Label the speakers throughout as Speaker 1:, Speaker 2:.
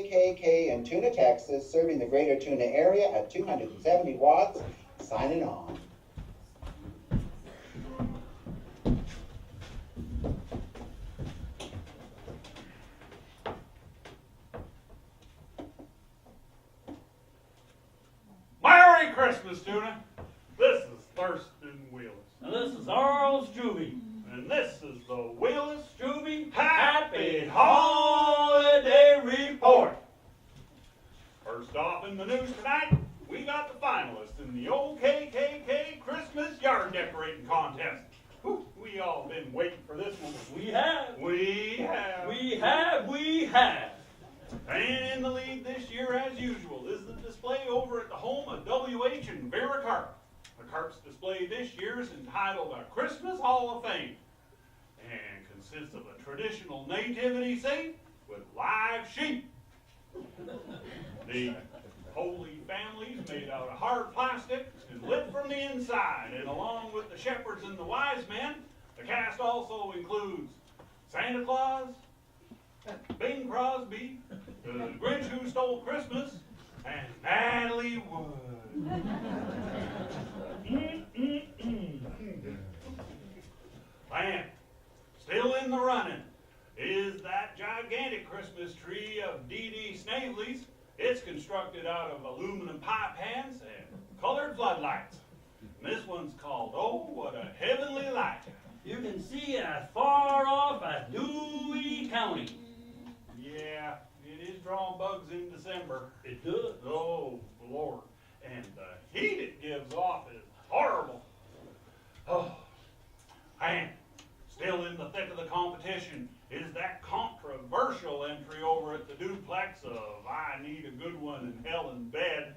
Speaker 1: KKK in Tuna, Texas, serving the greater Tuna area at 270 watts, signing on.
Speaker 2: Merry Christmas, Tuna. This is Thurston Wheelis.
Speaker 3: And this is Earl Struby.
Speaker 2: And this is the Wheelis
Speaker 3: Struby
Speaker 2: Happy Holiday Report. First off in the news tonight, we got the finalists in the old KKK Christmas yard decorating contest. Whew, we all been waiting for this one.
Speaker 3: We have.
Speaker 2: We have.
Speaker 3: We have.
Speaker 2: And in the lead this year, as usual, is the display over at the home of W.H. and Vera Carp. The Carp's display this year is entitled A Christmas Hall of Fame and consists of a traditional nativity scene with live sheep. The Holy Family's made out of hard plastic and lit from the inside, and along with the shepherds and the wise men, the cast also includes Santa Claus, Bing Crosby, the Grinch Who Stole Christmas, and Natalie Wood. And still in the running is that gigantic Christmas tree of D.D. Snavely's. It's constructed out of aluminum pie pans and colored floodlights. And this one's called Oh, What a Heavenly Light.
Speaker 3: You can see it as far off as Dewey County.
Speaker 2: Yeah, it is drawing bugs in December.
Speaker 3: It does.
Speaker 2: Oh, Lord. And the heat it gives off is horrible. Oh, and still in the thick of the competition is that controversial entry over at the duplex of I Need a Good One in Hell in Bed.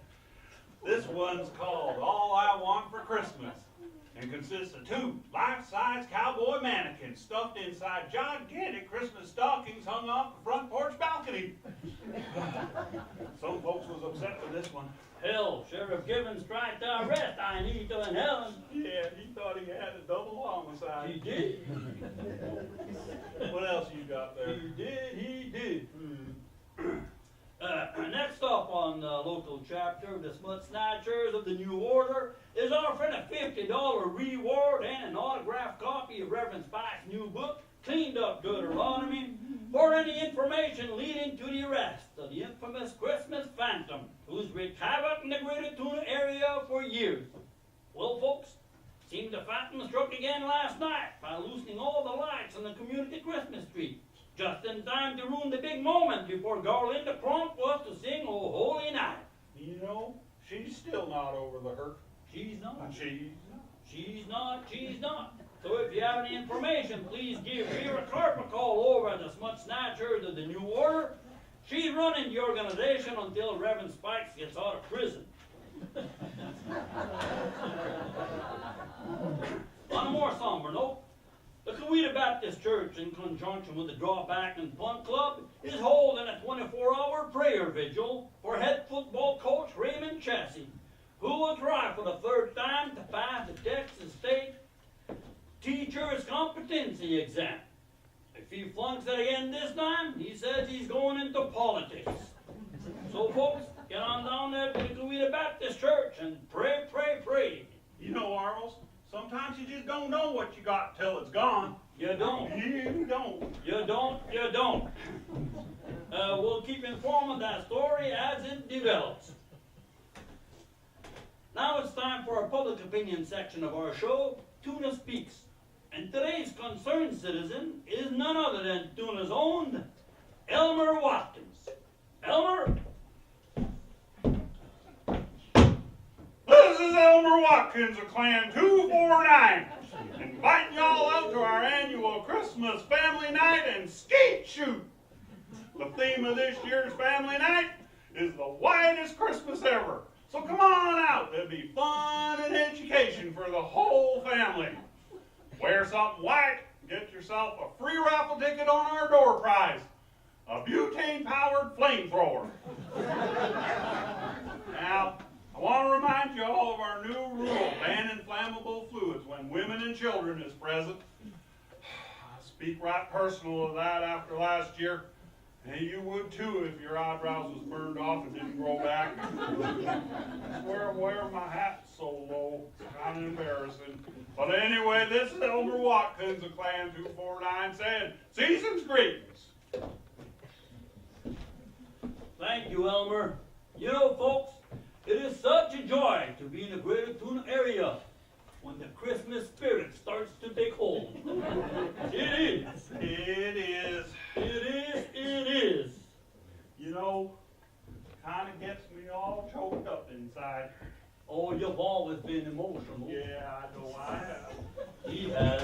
Speaker 2: This one's called All I Want for Christmas and consists of two life-size cowboy mannequins stuffed inside gigantic Christmas stockings hung off the front porch balcony. Some folks was upset with this one.
Speaker 3: Hell, Sheriff Gibbons tried to arrest I Need to in Helen.
Speaker 2: Yeah, he thought he had a double homicide.
Speaker 3: He did.
Speaker 2: What else you got there?
Speaker 3: He did. Next up on the local chapter of the Smut Snatchers of the New Order is offering a $50 reward and an autographed copy of Reverend Spike's new book, Cleaned Up Deuteronomy, for any information leading to the arrest of the infamous Christmas Phantom, who's wreaked havoc in the greater Tuna area for years. Well, folks, seemed the Phantom struck again last night by loosening all the lights on the community Christmas tree, just in time to ruin the big moment before Garlinda Crump was to sing O Holy Night.
Speaker 2: You know, she's still not over the hurt.
Speaker 3: She's not.
Speaker 2: She's
Speaker 3: not. So if you have any information, please give Vera Carp a call over at the Smut Snatchers of the New Order. She's running the organization until Reverend Spikes gets out of prison. On a more somber note, the Coweta Baptist Church, in conjunction with the Drawback and Punt Club, is holding a 24-hour prayer vigil for head football coach Raymond Chassie, who will try for the third time to pass the Texas State Teachers Competency Exam. If he flunks it again this time, he says he's going into politics. So, folks, get on down there to the Coweta Baptist Church and pray.
Speaker 2: You know, Arles, sometimes you just don't know what you got till it's gone.
Speaker 3: You don't.
Speaker 2: You don't.
Speaker 3: We'll keep informed of that story as it develops. Now it's time for our public opinion section of our show, Tuna Speaks. And today's concerned citizen is none other than Tuna's own Elmer Watkins. Elmer?
Speaker 2: This is Elmer Watkins of Clan 249, inviting y'all out to our annual Christmas family night and skeet shoot. The theme of this year's family night is the whitest Christmas ever. So come on out. There'll be fun and education for the whole family. Wear something white, get yourself a free raffle ticket on our door prize, a butane-powered flamethrower. Now, I want to remind you all of our new rule, banning flammable fluids when women and children is present. I speak right personal of that after last year. And you would too if your eyebrows was burned off and didn't grow back. I swear I'm wearing my hat so low. It's kind of embarrassing. But anyway, this is Elmer Watkins of Clan 249 saying, season's greetings.
Speaker 3: Thank you, Elmer. You know, folks, it is such a joy to be in the greater Tuna area when the Christmas spirit starts to take hold. It is.
Speaker 2: It is.
Speaker 3: It is.
Speaker 2: You know, kind of gets me all choked up inside.
Speaker 3: Oh, you've always been emotional.
Speaker 2: Yeah, I know I have.
Speaker 3: He has.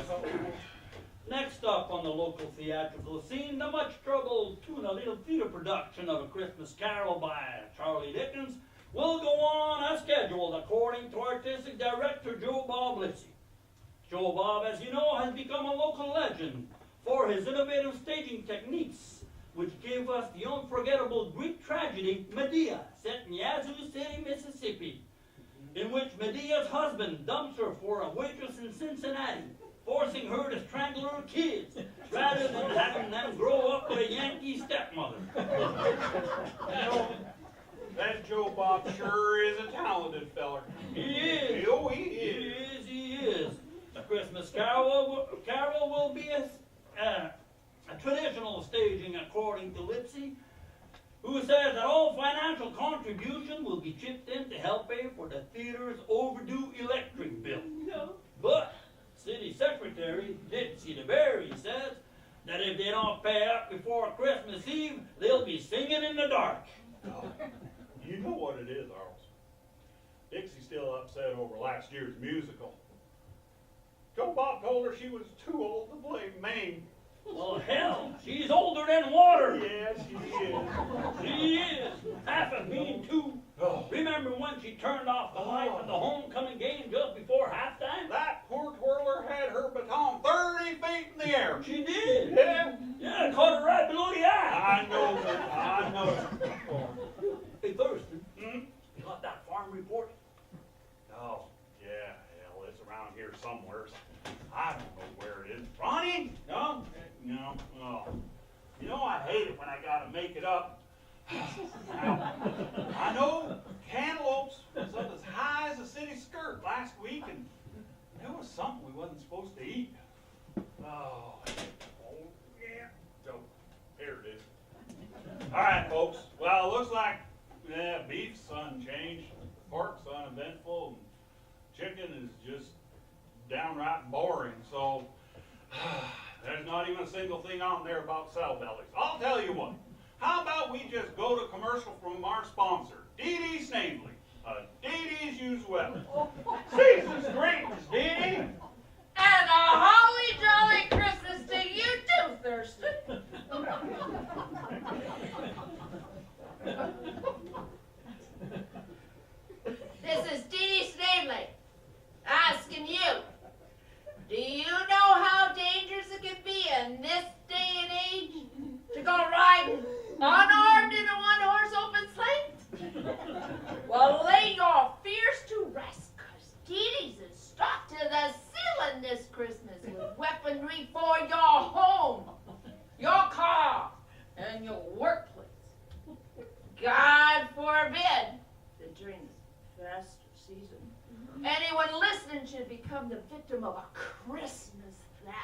Speaker 3: Next up on the local theatrical scene, the much troubled Tuna Little Theater production of A Christmas Carol by Charlie Dickens will go on as scheduled according to artistic director Joe Bob Lipsy. Joe Bob, as you know, has become a local legend for his innovative staging techniques, which gave us the unforgettable Greek tragedy Medea, set in Yazoo City, Mississippi, in which Medea's husband dumps her for a waitress in Cincinnati, forcing her to strangle her kids rather than having them grow up with a Yankee stepmother.
Speaker 2: You know, that Joe Bob sure is a talented feller.
Speaker 3: He is.
Speaker 2: Oh, he is.
Speaker 3: He is. The Christmas Carol will be a traditional staging according to Lipsy, who says that all financial contribution will be chipped in to help pay for the theater's overdue electric bill. But City Secretary Dipsy DeBerry says that if they don't pay up before Christmas Eve, they'll be singing in the dark.
Speaker 2: Oh, you know what it is, Arles. Dixie's still upset over last year's musical. Joe Bob told her she was too old to play Maine.
Speaker 3: Well, hell, she's older than water.
Speaker 2: Yeah, she is.
Speaker 3: She is. Half of me, too.
Speaker 2: Oh.
Speaker 3: Remember when she turned off the light at the homecoming game just before halftime?
Speaker 2: That poor twirler had her baton 30 feet in the air.
Speaker 3: She did.
Speaker 2: Yeah.
Speaker 3: Yeah, caught her right below the eye.
Speaker 2: I know that. I know it.
Speaker 3: Hey, Thurston,
Speaker 2: Hmm?
Speaker 3: you got that farm report?
Speaker 2: Oh, yeah, hell, it's around here somewhere. I don't know where it is. Ronnie? No? No. Oh. You know, I hate it when I gotta make it up. Now, I know cantaloupes was up as high as a city skirt last week, and there was something we wasn't supposed to eat. Oh, yeah. So, here it is. All right, folks. Well, it looks like beef's unchanged, pork's uneventful, and chicken is just downright boring. So, there's not even a single thing on there about cell bellies. I'll tell you what. How about we just go to commercial from our sponsor, Dee Snavely. Dee use well. Season's greetings, Dee.
Speaker 4: And a holly jolly Christmas to you too, Thurston. This is Dee Snavely asking you, do you know how dangerous it can be in this day and age to go riding unarmed in a one-horse open sleigh? Well, lay your fears to rest, cause Dee is strapped to the ceiling this Christmas with weaponry for your home, your car, and your workplace. God forbid that during this festive season, anyone listening should become the victim of a Christmas theft.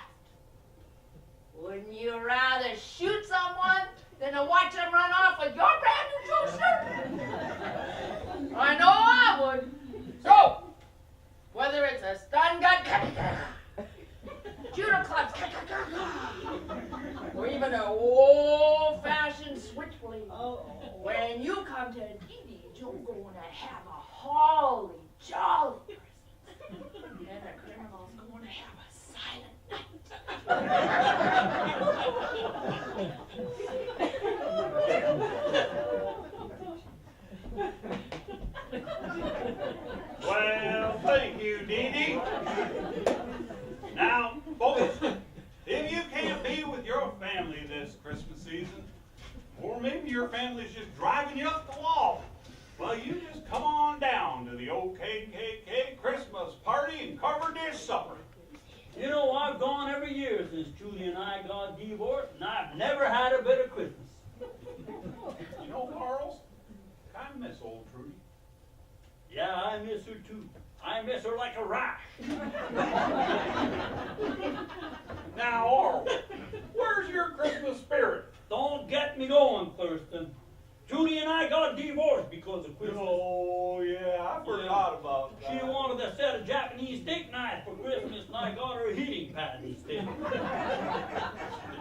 Speaker 4: Wouldn't you rather shoot someone than to watch them run off with your brand new toaster? I know I would. So, whether it's a stun gun, shooter clubs, or even an old-fashioned switchblade, when you come to Dee, you're going to have a holly jolly Christmas, and the criminal's going to have a silent
Speaker 2: Well, thank you, Dee. Now, folks, if you can't be with your family this Christmas season, or maybe your family's just driving you up the wall, well, you just come on down to the old KKK Christmas party and cover dish supper.
Speaker 3: You know, I've gone every year since Julie and I got divorced, and I've never had a better Christmas. I miss her too. I miss her like a rash.
Speaker 2: Now, Arl, where's your Christmas spirit?
Speaker 3: Don't get me going, Thurston. Judy and I got divorced because of Christmas.
Speaker 5: Oh, yeah, I forgot about that.
Speaker 3: She wanted a set of Japanese steak knives for Christmas, and I got her a heating pad instead.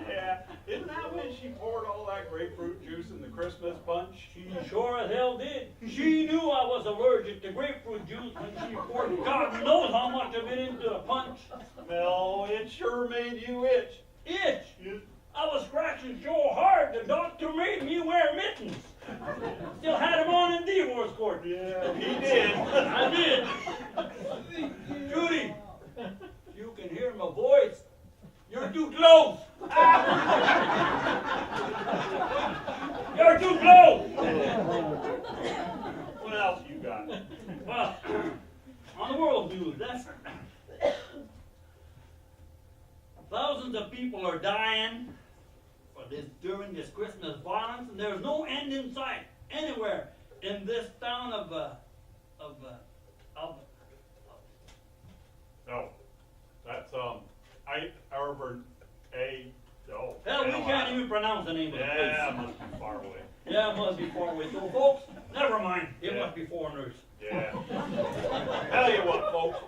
Speaker 2: Yeah, isn't that when she poured all that grapefruit juice in the Christmas punch?
Speaker 3: She sure as hell did. She knew I was allergic to grapefruit juice when she poured God knows how much of it into the punch.
Speaker 2: No, it sure made you itch.
Speaker 3: Itch! I was scratching so hard the doctor made me wear mittens. Still had him on in divorce court.
Speaker 2: Yeah, he did.
Speaker 3: I did. Judy, you can hear my voice. You're too close. You're too close.
Speaker 2: What else you got?
Speaker 3: Well, on the world news, that's thousands of people are dying during this Christmas violence, and there's no end in sight anywhere in this town of
Speaker 2: Oh, that's
Speaker 3: hell, we can't even pronounce the name of the place.
Speaker 2: Yeah, it must be far away.
Speaker 3: Yeah, it must be far away. So, folks, never mind. It
Speaker 2: Yeah.
Speaker 3: must be foreigners.
Speaker 2: Yeah. Tell you what, folks,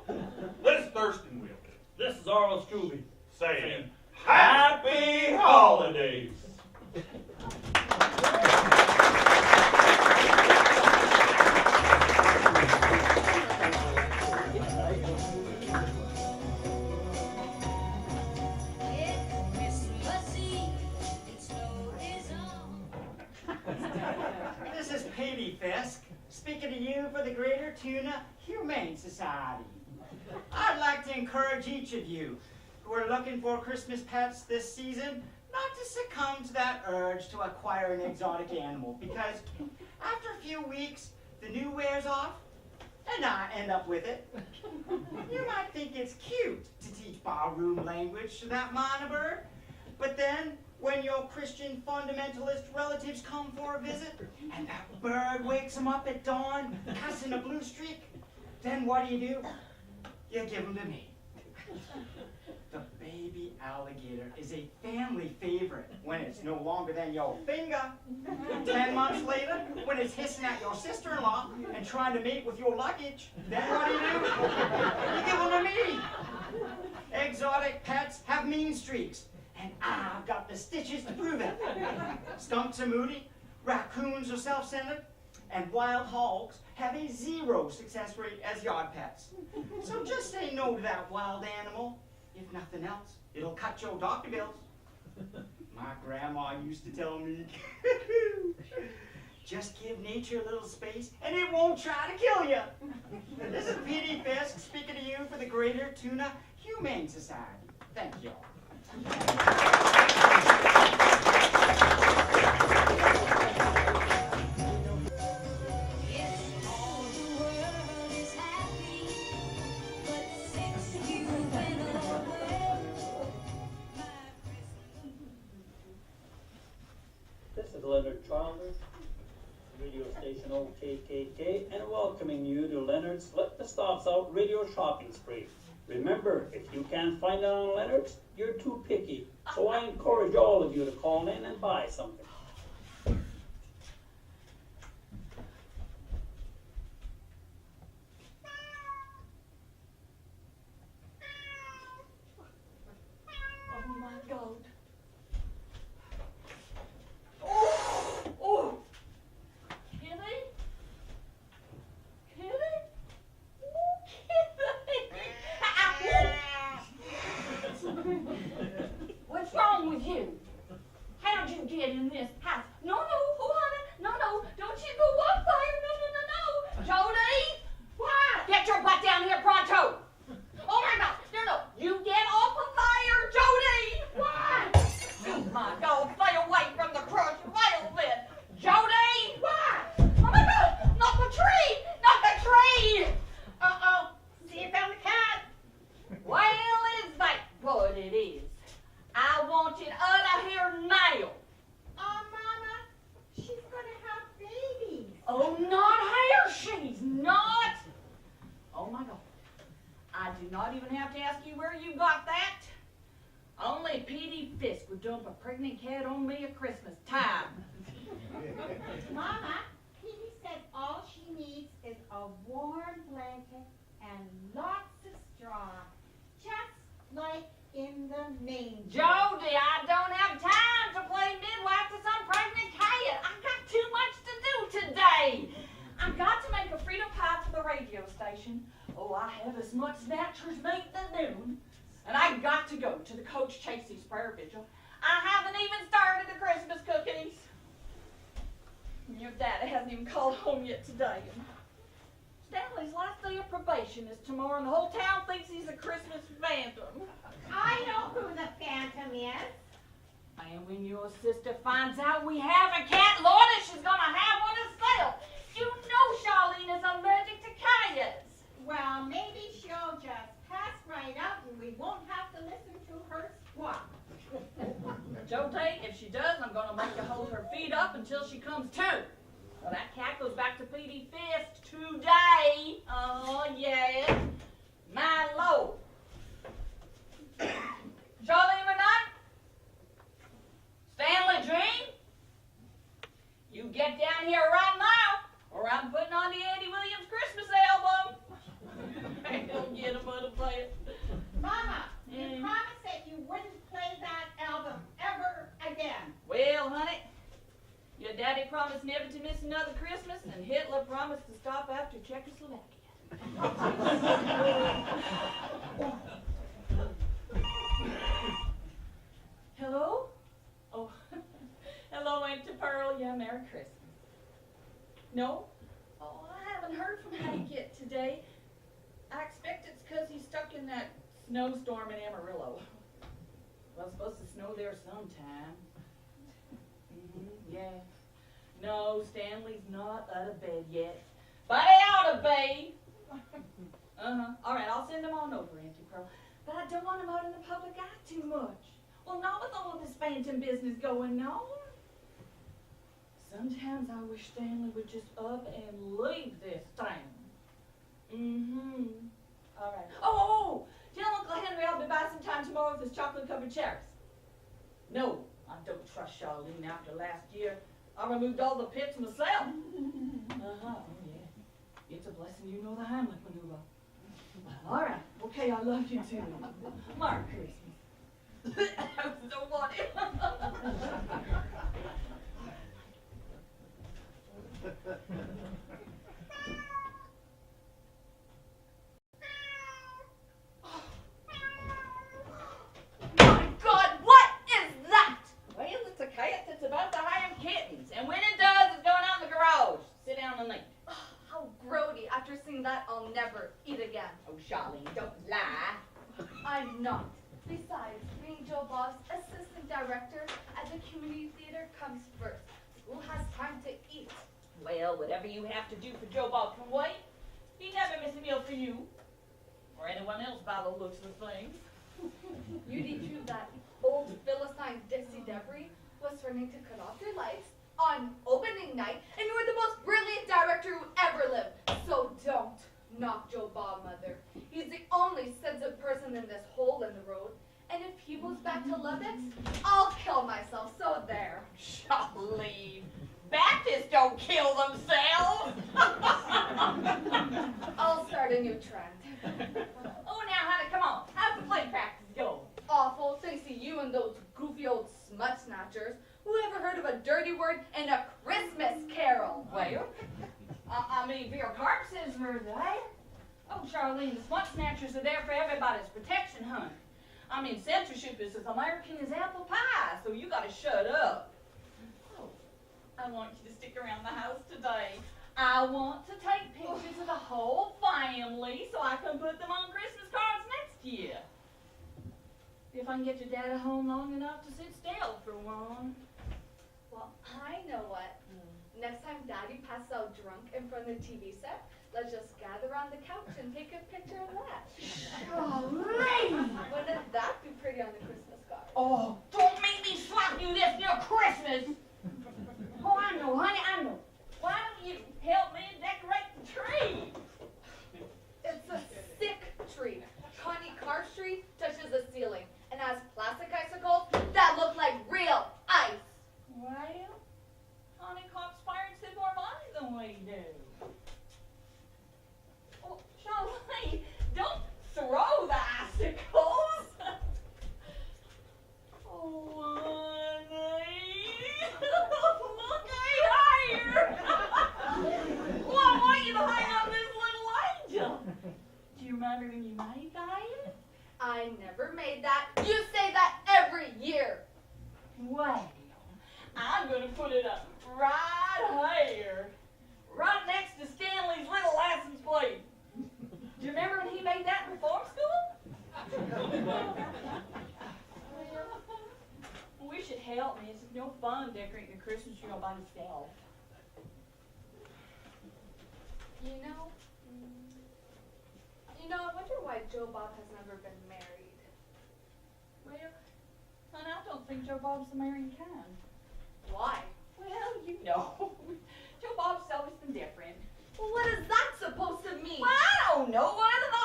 Speaker 2: this Thurston will do.
Speaker 3: This is Arl Scooby
Speaker 2: Saying, Happy Holidays!
Speaker 6: This is Petey Fisk, speaking to you for the Greater Tuna Humane Society. I'd like to encourage each of you who are looking for Christmas pets this season not to succumb to that urge to acquire an exotic animal, because after a few weeks, the new wears off, and I end up with it. You might think it's cute to teach barroom language to that minor bird, but then when your Christian fundamentalist relatives come for a visit, and that bird wakes them up at dawn, cussing a blue streak, then what do? You give them to me. The baby alligator is a family favorite when it's no longer than your finger. 10 months later, when it's hissing at your sister-in-law and trying to mate with your luggage, then what do? You give them to me. Exotic pets have mean streaks, and I've got the stitches to prove it. Skunks are moody, raccoons are self-centered, and wild hogs have a 0 success rate as yard pets. So just say no to that wild animal. If nothing else, it'll cut your doctor bills. My grandma used to tell me, just give nature a little space and it won't try to kill you. This is Petey Fisk speaking to you for the Greater Tuna Humane Society. Thank you.
Speaker 3: This is Leonard Chalmers, radio station OKKK, and welcoming you to Leonard's Let the Stops Out radio shopping spree. Remember, if you can't find it on Leonard's, you're too picky. So I encourage all of you to call in and buy something.
Speaker 4: Oh my God. Oh! Kitty? Kitty? Oh, Kitty! What's wrong with you? How'd you get in this do not even have to ask you where you got that. Only Petey Fisk would dump a pregnant cat on me at Christmas time.
Speaker 7: Mama, Petey said all she needs is a warm blanket and lots of straw, just like in the manger.
Speaker 4: Jody, I don't have time to play midwife to some pregnant cat. I've got too much to do today. I've got to make a freedom pie for the radio station. Oh, I have as much snatcher's meat than noon. And I've got to go to the Coach Chasey's prayer vigil. I haven't even started the Christmas cookies. Your daddy hasn't even called home yet today. Stanley's last day of probation is tomorrow, and the whole town thinks he's a Christmas phantom.
Speaker 7: I know who the phantom is.
Speaker 4: And when your sister finds out we have a cat, Lorna, she's gonna have one herself. You know Charlene is allergic to cats.
Speaker 7: Well, maybe she'll just pass right out and we won't have to listen to her squawk.
Speaker 4: Jody, if she does, I'm gonna make her hold her feet up until she comes to. Well, that cat goes back to Petey Fisk today. Oh, yes. My Lord. Charlene Renee? Stanley Jean? You get down here right now, or I'm putting on the Andy Williams Christmas album. I'll get him on to play it.
Speaker 7: Mama, you promised that you wouldn't play that album ever again.
Speaker 4: Well, honey, your daddy promised never to miss another Christmas, and Hitler promised to stop after Czechoslovakia. Hello? Oh, hello, Auntie Pearl. Yeah, Merry Christmas. No? Oh, I haven't heard from Hank yet today. I expect it's because he's stuck in that snowstorm in Amarillo. Well, it's supposed to snow there sometime. Yeah. No, Stanley's not out of bed yet. But he ought to be. All right, I'll send him on over, Auntie Pearl. But I don't want him out in the public eye too much. Well, not with all of this phantom business going on. Sometimes I wish Stanley would just up and leave this town. All right. Oh, tell Uncle Henry I'll be by sometime tomorrow with his chocolate-covered cherries. No, I don't trust Charlene after last year. I removed all the pits myself. Yeah. It's a blessing you know the Heimlich maneuver. All right. Okay, I love you too. Merry Christmas. That was so funny. My God, what is that? Well, it's a cat that's about to have kittens, and when it does, it's going out in the garage. Sit down and eat.
Speaker 8: How grody. After seeing that, I'll never eat again.
Speaker 4: Oh, Charlene, don't lie.
Speaker 8: I'm not. Besides, being Joe Bob's assistant director at the community theater comes first. Who has time to eat?
Speaker 4: Well, whatever you have to do for Joe Bob can wait. He never misses a meal for you. Or anyone else by the looks of things.
Speaker 8: You did prove that old Philistine Dixie Debris was running to cut off your lights on opening night, and you were the most brilliant director who ever lived. So don't knock Joe Bob, Mother. He's the only sensitive person in this hole in the road. And if he moves back to Lubbock, I'll kill myself. So there.
Speaker 4: Charlene, Baptists don't kill themselves.
Speaker 8: I'll start a new trend.
Speaker 4: Oh, now, honey, come on. How's the play practice going?
Speaker 8: Awful, thanks to you and those goofy old smut snatchers. Who ever heard of a dirty word in a Christmas carol?
Speaker 4: Well, I mean, Bill Carp says we're there. Oh, Charlene, the smut snatchers are there for everybody's protection, honey. I mean, censorship is as American as apple pie, so you gotta shut up. Oh, I want you to stick around the house today. I want to take pictures of the whole family so I can put them on Christmas cards next year. If I can get your dad at home long enough to sit still for one.
Speaker 8: Well, I know what. Next time Daddy passes out drunk in front of the TV set, let's just gather on the couch and take a picture of that. Wouldn't that be pretty on the Christmas card?
Speaker 4: Oh, don't make me slap you this near Christmas. Oh, I know, honey, I know. Why don't you help me decorate the tree?
Speaker 8: It's a sick tree. I never made that. You say that every year.
Speaker 6: Well, I'm gonna put it up right here, right next to Stanley's little license plate. Do you remember when he made that in reform school? We should help me. It's no fun decorating a Christmas tree all by himself.
Speaker 8: I wonder why Joe Bob has never been married.
Speaker 6: Well, honey, I don't think Joe Bob's the marrying kind.
Speaker 8: Why?
Speaker 6: Well, you know, Joe Bob's always been different.
Speaker 8: Well, what is that supposed to mean?
Speaker 6: Well, I don't know. Out of the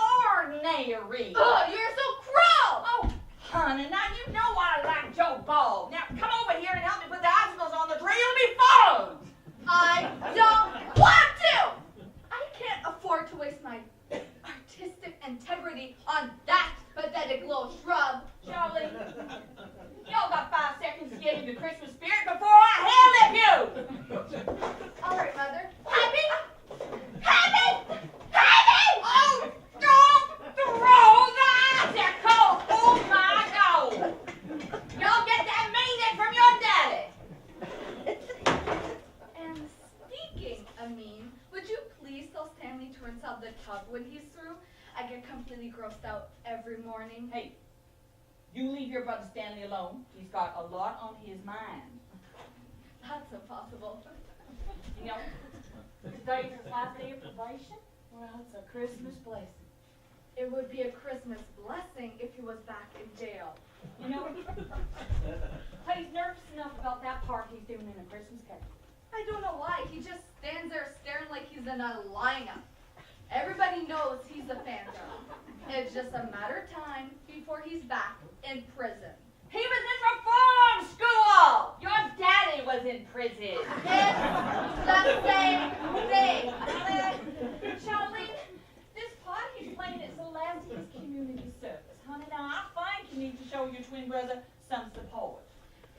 Speaker 6: ordinary.
Speaker 8: Ugh, you're so cruel!
Speaker 6: Oh, honey, now you know I like Joe Bob. Now come over here and help me put the icicles on the tree. It'll be fun.
Speaker 8: I don't want to! I can't afford to waste my artistic integrity on that pathetic little shrub.
Speaker 6: Charlie, y'all got 5 seconds to get into the Christmas spirit before I hail you.
Speaker 8: All right, Mother.
Speaker 6: Happy? Happy? Happy? Oh, don't throw the icicle! Oh my God! Y'all get that meaning from your daddy.
Speaker 8: And speaking of mean, would you please tell Stanley to rinse out the tub when he's through? I get completely grossed out every morning.
Speaker 6: Hey, you leave your brother Stanley alone. He's got a lot on his mind.
Speaker 8: That's impossible.
Speaker 6: You know, today's his last day of probation. Well, it's a Christmas blessing.
Speaker 8: It would be a Christmas blessing if he was back in jail.
Speaker 6: You know, he's nervous enough about that part he's doing in a Christmas cake.
Speaker 8: I don't know why. He just stands there staring like he's in a lineup. Everybody knows he's a phantom. It's just a matter of time before he's back in prison.
Speaker 6: He was in reform school! Your daddy was in prison.
Speaker 8: It's the same thing.
Speaker 6: Charlene, this part he's playing at Celestia's community service. Honey, now I think you need to show your twin brother some support.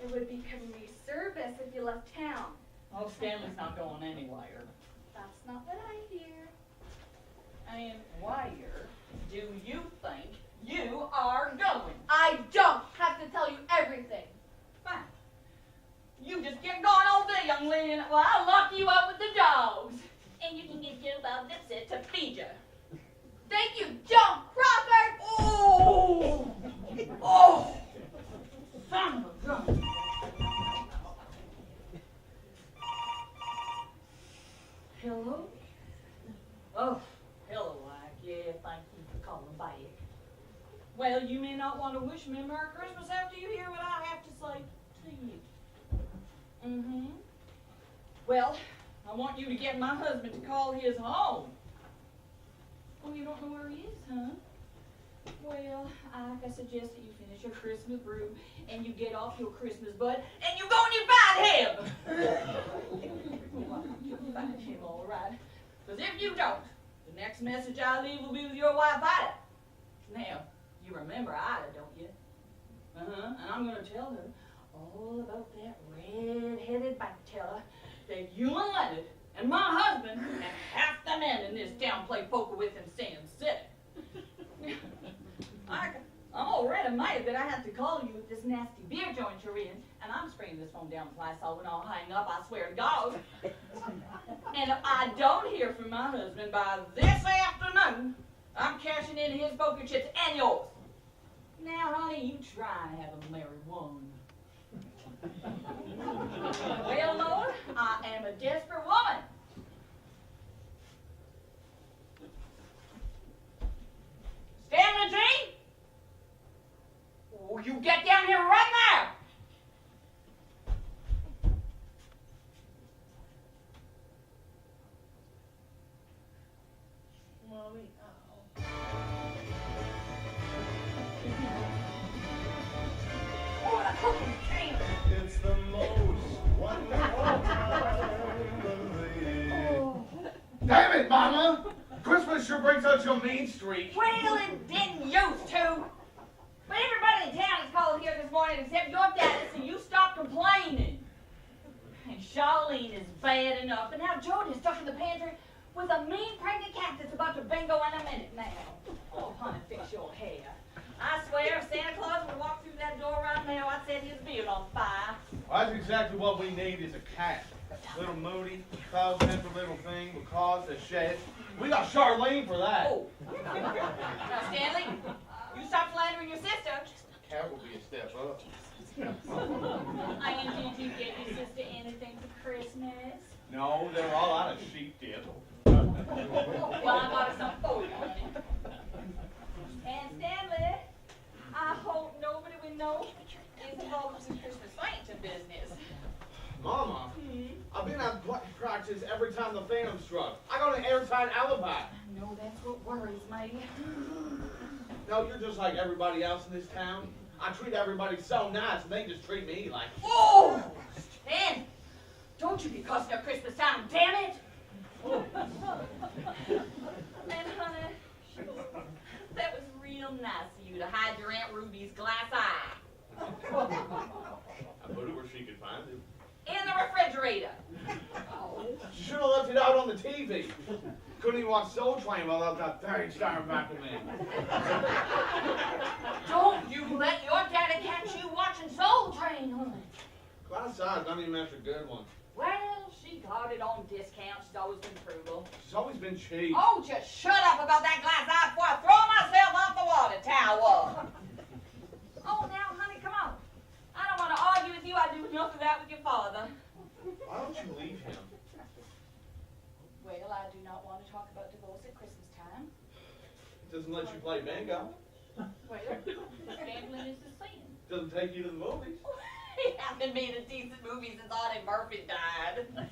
Speaker 8: It would be community service if you left town.
Speaker 6: Oh, Stanley's not going anywhere.
Speaker 8: That's not what I hear.
Speaker 6: And where do you think you are going?
Speaker 8: I don't have to tell you everything.
Speaker 6: Fine. You just get going all day, young lady, and well, I'll lock you up with the dogs. And you can get Joe Bob Dipset to feed you.
Speaker 8: Thank you, John Crawford!
Speaker 6: Oh! Oh! Son of a gun. Hello? Oh, hello, Ike. Yeah, thank you for calling back. Well, you may not want to wish me Merry Christmas after you hear what I have to say to you. Mm-hmm. Well, I want you to get my husband to call his home. Oh, you don't know where he is, huh? Well, I suggest that you finish your Christmas brew and you get off your Christmas bud and you go and you find him. You'll find him, all right. Because if you don't, the next message I leave will be with your wife, Ida. Now, you remember Ida, don't you? And I'm going to tell her all about that red-headed bank teller that you and Leonard and my husband and half the men in this town play poker with in Sin City. I'm already mad that I have to call you with this nasty beer joint you're in, and I'm spraying this phone down with Lysol when I'll hang up, I swear to God. And if I don't hear from my husband by this afternoon, I'm cashing in his poker chips and yours. Now, honey, you try and have a merry one. Well, Lord, I am a desperate woman. Stanley G? Oh, you get down here right now! Mommy, oh, the cooking came!
Speaker 5: It's the most wonderful time of the year.
Speaker 6: Oh.
Speaker 5: Damn it, Mama! Christmas sure brings out your mean streak.
Speaker 6: Well, it didn't used to. But everybody in town has called here this morning except your daddy, so you stop complaining. And Charlene is bad enough, and now Jordan is stuck in the pantry with a mean pregnant cat that's about to bingo in a minute now. Oh, honey, fix your hair.
Speaker 4: I swear, if Santa Claus would walk through that door right now, I'd set his beard on fire.
Speaker 5: Well, that's exactly what we need is a cat. Little moody, temper little thing will cause a shed. We got Charlene for that.
Speaker 4: Oh. Now, Stanley, you stop flattering your sister.
Speaker 5: Cat will be a step up.
Speaker 4: Did you get your sister anything for Christmas?
Speaker 5: No, they're all out of sheep dip.
Speaker 4: Well, I got her something for you, honey. And Stanley, I hope nobody we know is involved in some Christmas Santa business.
Speaker 5: Mama, I've been at practice every time the Phantom struck. I got an airtight alibi.
Speaker 4: I know that's what worries me.
Speaker 5: No, you're just like everybody else in this town. I treat everybody so nice, and they just treat me like...
Speaker 4: Oh! Stan, don't you be cussing at Christmas time, damn it! And honey, that was real nice of you to hide your Aunt Ruby's glass eye.
Speaker 5: I put it where she could find it.
Speaker 4: In the refrigerator.
Speaker 5: She should have left it out on the TV. Couldn't even watch Soul Train without that thing staring back at me.
Speaker 4: Don't you let your daddy catch you watching Soul Train, honey.
Speaker 5: Glass eye's not even after good one.
Speaker 4: Well, she got it on discount. She's always been frugal.
Speaker 5: She's always been cheap.
Speaker 4: Oh, just shut up about that glass eye before I throw myself off the water tower. Oh, now, honey, come on. I don't want to argue with you. I do enough of that with your father.
Speaker 5: Why don't you leave him?
Speaker 4: Well, I do not want to talk about divorce at Christmas time.
Speaker 5: He doesn't let you play bingo.
Speaker 4: Well, gambling is a sin.
Speaker 5: Doesn't take you to the movies.
Speaker 4: He hasn't made a decent movie since Audie Murphy died.
Speaker 5: Did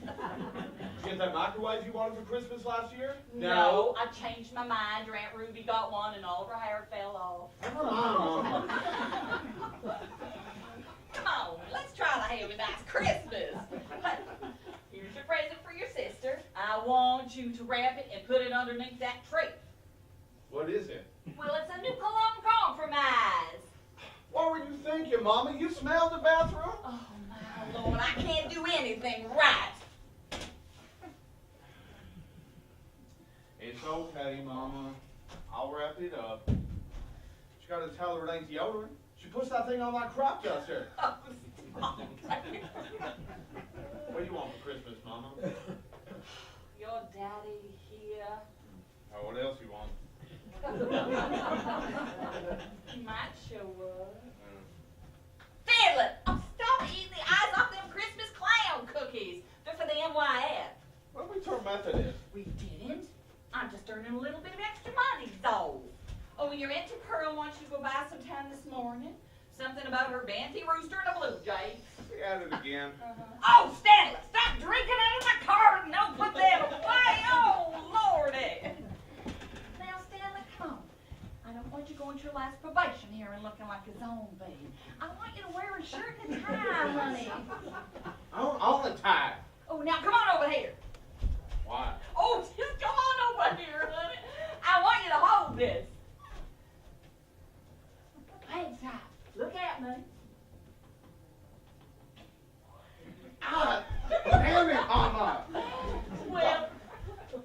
Speaker 5: you get that microwave you wanted for Christmas last year?
Speaker 4: No, I changed my mind. Your Aunt Ruby got one and all of her hair fell off.
Speaker 5: Never mind.
Speaker 4: Come on, let's try to have a nice Christmas. Here's your present for your sister. I want you to wrap it and put it underneath that tree.
Speaker 5: What is it?
Speaker 4: Well, it's a new cologne compromise.
Speaker 5: What were you thinking, Mama? You smelled the bathroom?
Speaker 4: Oh, my Lord, I can't do anything right.
Speaker 5: It's okay, Mama. I'll wrap it up. You gotta tell her it ain't deodorant. She puts that thing on like crop duster.
Speaker 4: Oh, stop.
Speaker 5: What do you want for Christmas, Mama?
Speaker 4: Your daddy here.
Speaker 5: Oh, what else you want?
Speaker 4: He might show up. Stanley, stop eating the eyes off them Christmas clown cookies. They're for the NYF.
Speaker 5: What we turn Methodist?
Speaker 4: We didn't. I'm just earning a little bit of extra money, so. Oh, your Auntie Pearl wants you to go by sometime this morning. Something about her banty rooster and a blue jay.
Speaker 5: We at it again.
Speaker 4: Oh, Stanley, stop drinking out of my car and don't put that away. Oh, Lordy. Now, Stanley, come on. I don't want you going to your last probation here and looking like a zombie. I want you to wear a shirt and tie, honey.
Speaker 5: On the tie.
Speaker 4: Oh, now come on over here.
Speaker 5: Why?
Speaker 4: Oh, just come on over here, honey. I want you to hold this. Hang tight. Look at me.
Speaker 5: Ah, damn it, Mama.
Speaker 4: Well,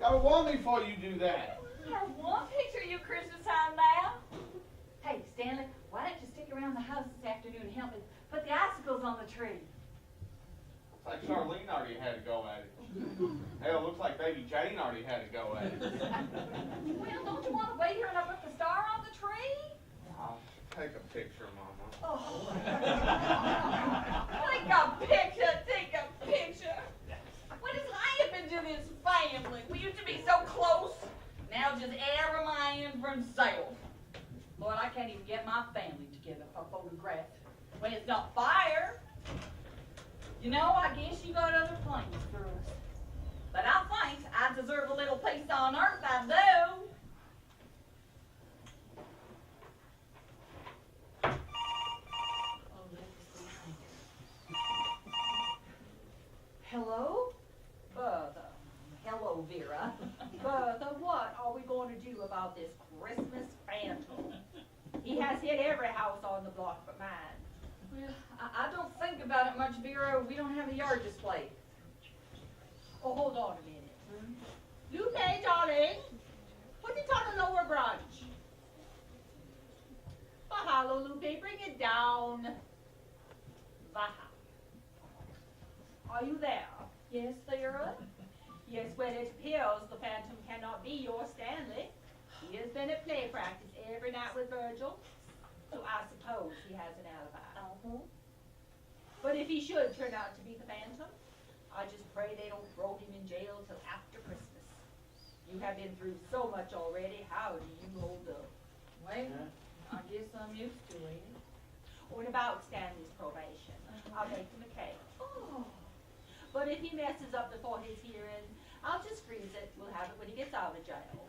Speaker 5: Gotta warn me before you do that.
Speaker 4: I want to picture you Christmas time now. Hey, Stanley, why don't you stick around the house this afternoon and help me put the icicles on the tree?
Speaker 5: Looks like Charlene already had to go at it. Hell, looks like baby Jane already had to go at it.
Speaker 4: Well, don't you want to wait here and I put the star on the tree?
Speaker 5: I'll take a picture, Mama.
Speaker 4: Oh. Take a picture, take a picture. What has happened to this family? We used to be so close. Now just every man for himself. Lord, I can't even get my family together for a photograph when it's not fire. You know, I guess you got other plans for us. But I think I deserve a little peace on earth, I do. Hello? Bertha. Hello, Vera. Bertha, what are we going to do about this Christmas phantom? He has hit every house on the block but mine. Well, I don't think about it much, Vera. We don't have a yard display. Oh, hold on a minute.
Speaker 7: You pay, darling. Put it on the lower branch. But Okay, bring it down. Vaha. Are you there?
Speaker 4: Yes, Lyra?
Speaker 7: Yes, well, it appears the Phantom cannot be your Stanley. He has been at play practice every night with Virgil, so I suppose he has an alibi.
Speaker 4: Uh-huh.
Speaker 7: But if he should turn out to be the Phantom, I just pray they don't throw him in jail till after Christmas. You have been through so much already. How do you hold up?
Speaker 4: Well, I guess I'm used to it.
Speaker 7: What about Stanley's probation? I'll make him a cake.
Speaker 4: Oh.
Speaker 7: But if he messes up before his hearing, I'll just freeze it. We'll have it when he gets out of jail.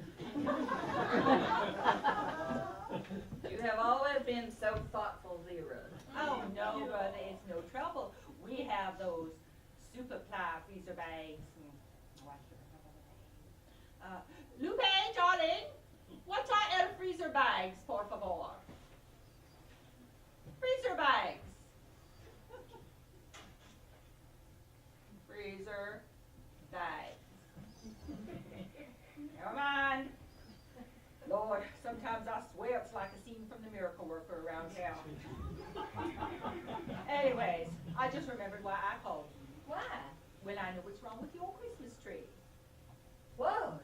Speaker 4: You have always been so thoughtful, Lyra.
Speaker 7: Oh, no, brother, it's no trouble. We have those super ply freezer bags. Lupe, darling, what are freezer bags, por favor? Freezer bags. Freezer bags. Never mind. Lord, sometimes I swear it's like a scene from The Miracle Worker around town. Anyways, I just remembered why I called you.
Speaker 4: Why?
Speaker 7: Well, I know what's wrong with your Christmas tree.
Speaker 4: What?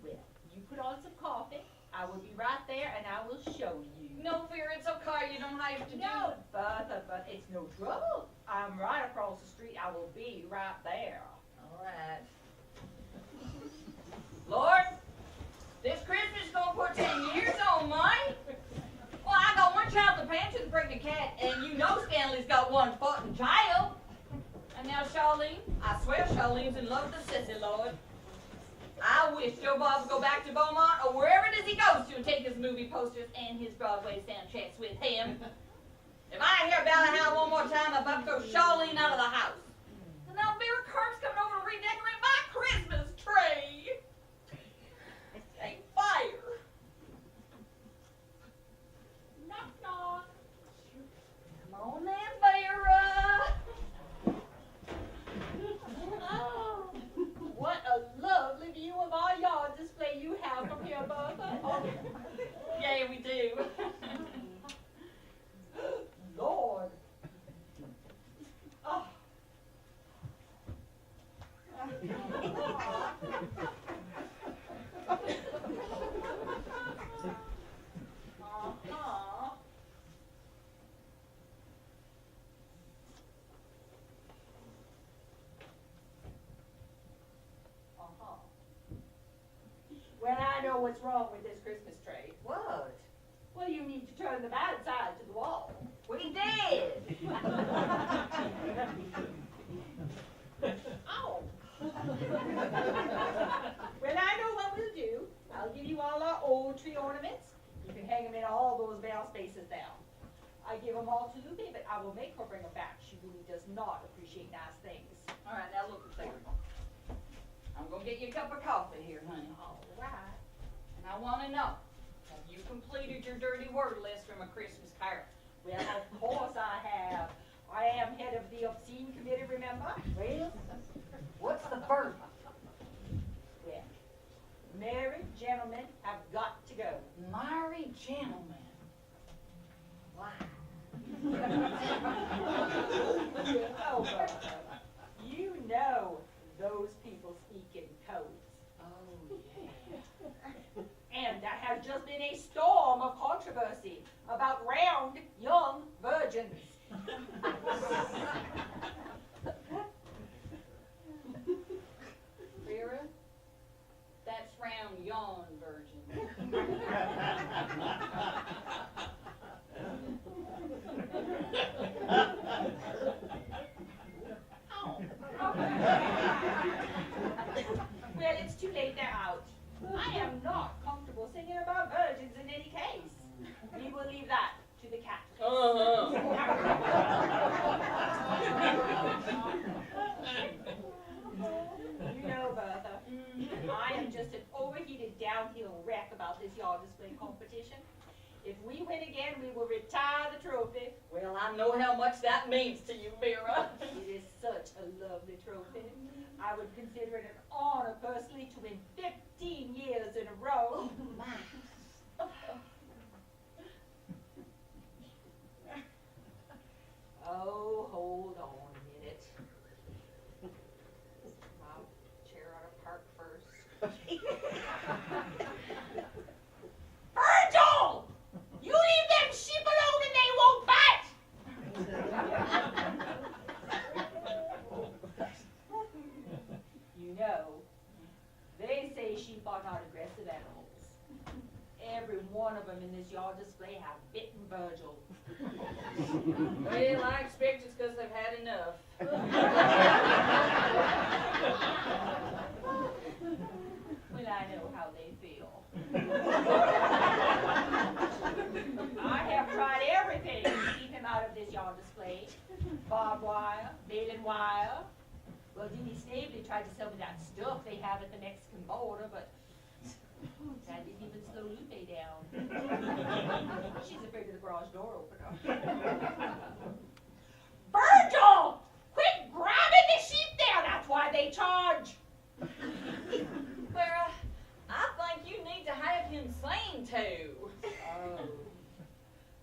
Speaker 7: Well, you put on some coffee. I will be right there and I will show you.
Speaker 4: No fear, it's okay. You don't have to
Speaker 7: No, but it's no trouble. I'm right across the street. I will be right there.
Speaker 4: All right. Lord, this Christmas is gonna put 10 years on mine. Well, I got one child to pay to the pregnant cat, and you know Stanley's got one fucking child. And now Charlene, I swear Charlene's in love with the sissy, Lord. I wish Joe Bob would go back to Beaumont or wherever it is he goes to and take his movie posters and his Broadway soundtracks with him. If I hear about it one more time, I'm about to throw Charlene out of the house. And now Vera Kirk's coming over to redecorate my Christmas tree. It's a fire.
Speaker 7: Knock, knock.
Speaker 4: Come on then, Vera.
Speaker 7: Oh, what a lovely view of our yard display you have from here, Bertha. Oh,
Speaker 4: Yeah, we do.
Speaker 7: Lord. Oh.
Speaker 4: Uh-huh.
Speaker 7: Well, I know what's wrong with this Christmas tree.
Speaker 4: What?
Speaker 7: Well, you need to turn the bad side to the wall.
Speaker 4: We did.
Speaker 7: Ow. Well, I know what we'll do. I'll give you all our old tree ornaments. You can hang them in all those bare spaces there. I give them all to Lupe, but I will make her bring them back. She really does not appreciate nice things.
Speaker 4: All right, now look, Sarah. I'm gonna get you a cup of coffee here, honey.
Speaker 7: All right.
Speaker 4: And I want to know, have you completed your dirty word list from a Christmas card?
Speaker 7: Well, of course I have. I am head of the obscene committee, remember?
Speaker 4: Well, what's the first?
Speaker 7: Well, married gentlemen have got to go.
Speaker 4: Married gentleman. Why?
Speaker 7: Oh, Bertha, you know those people speak in codes.
Speaker 4: Oh, yeah.
Speaker 7: And there has just been a storm of controversy about round, young virgins.
Speaker 4: Vera, that's round yawn, virgin.
Speaker 7: Oh. Well, it's too late, they're out. I am not comfortable singing about virgins in any case. We will leave that to the cat. You know, Bertha, I am just an overheated downhill wreck about this yard display competition. If we win again, we will retire the trophy.
Speaker 4: Well, I know how much that means to you, Vera.
Speaker 7: It is such a lovely trophy. I would consider it an honor personally to win 15 years in a row. one of them in this yard display have bitten Virgil.
Speaker 4: Well, I expect it's because they've had enough.
Speaker 7: Well, I know how they feel. I have tried everything to keep him out of this yard display. Barbed wire, baling wire. Well, Dini Snavely tried to sell me that stuff they have at the Mexican border, but that didn't even slow Lupe down. She's afraid of the garage door opener. Virgil! Quit grabbing the sheep there! That's why they charge!
Speaker 4: Clara, I think you need to have him slain too.
Speaker 7: Oh.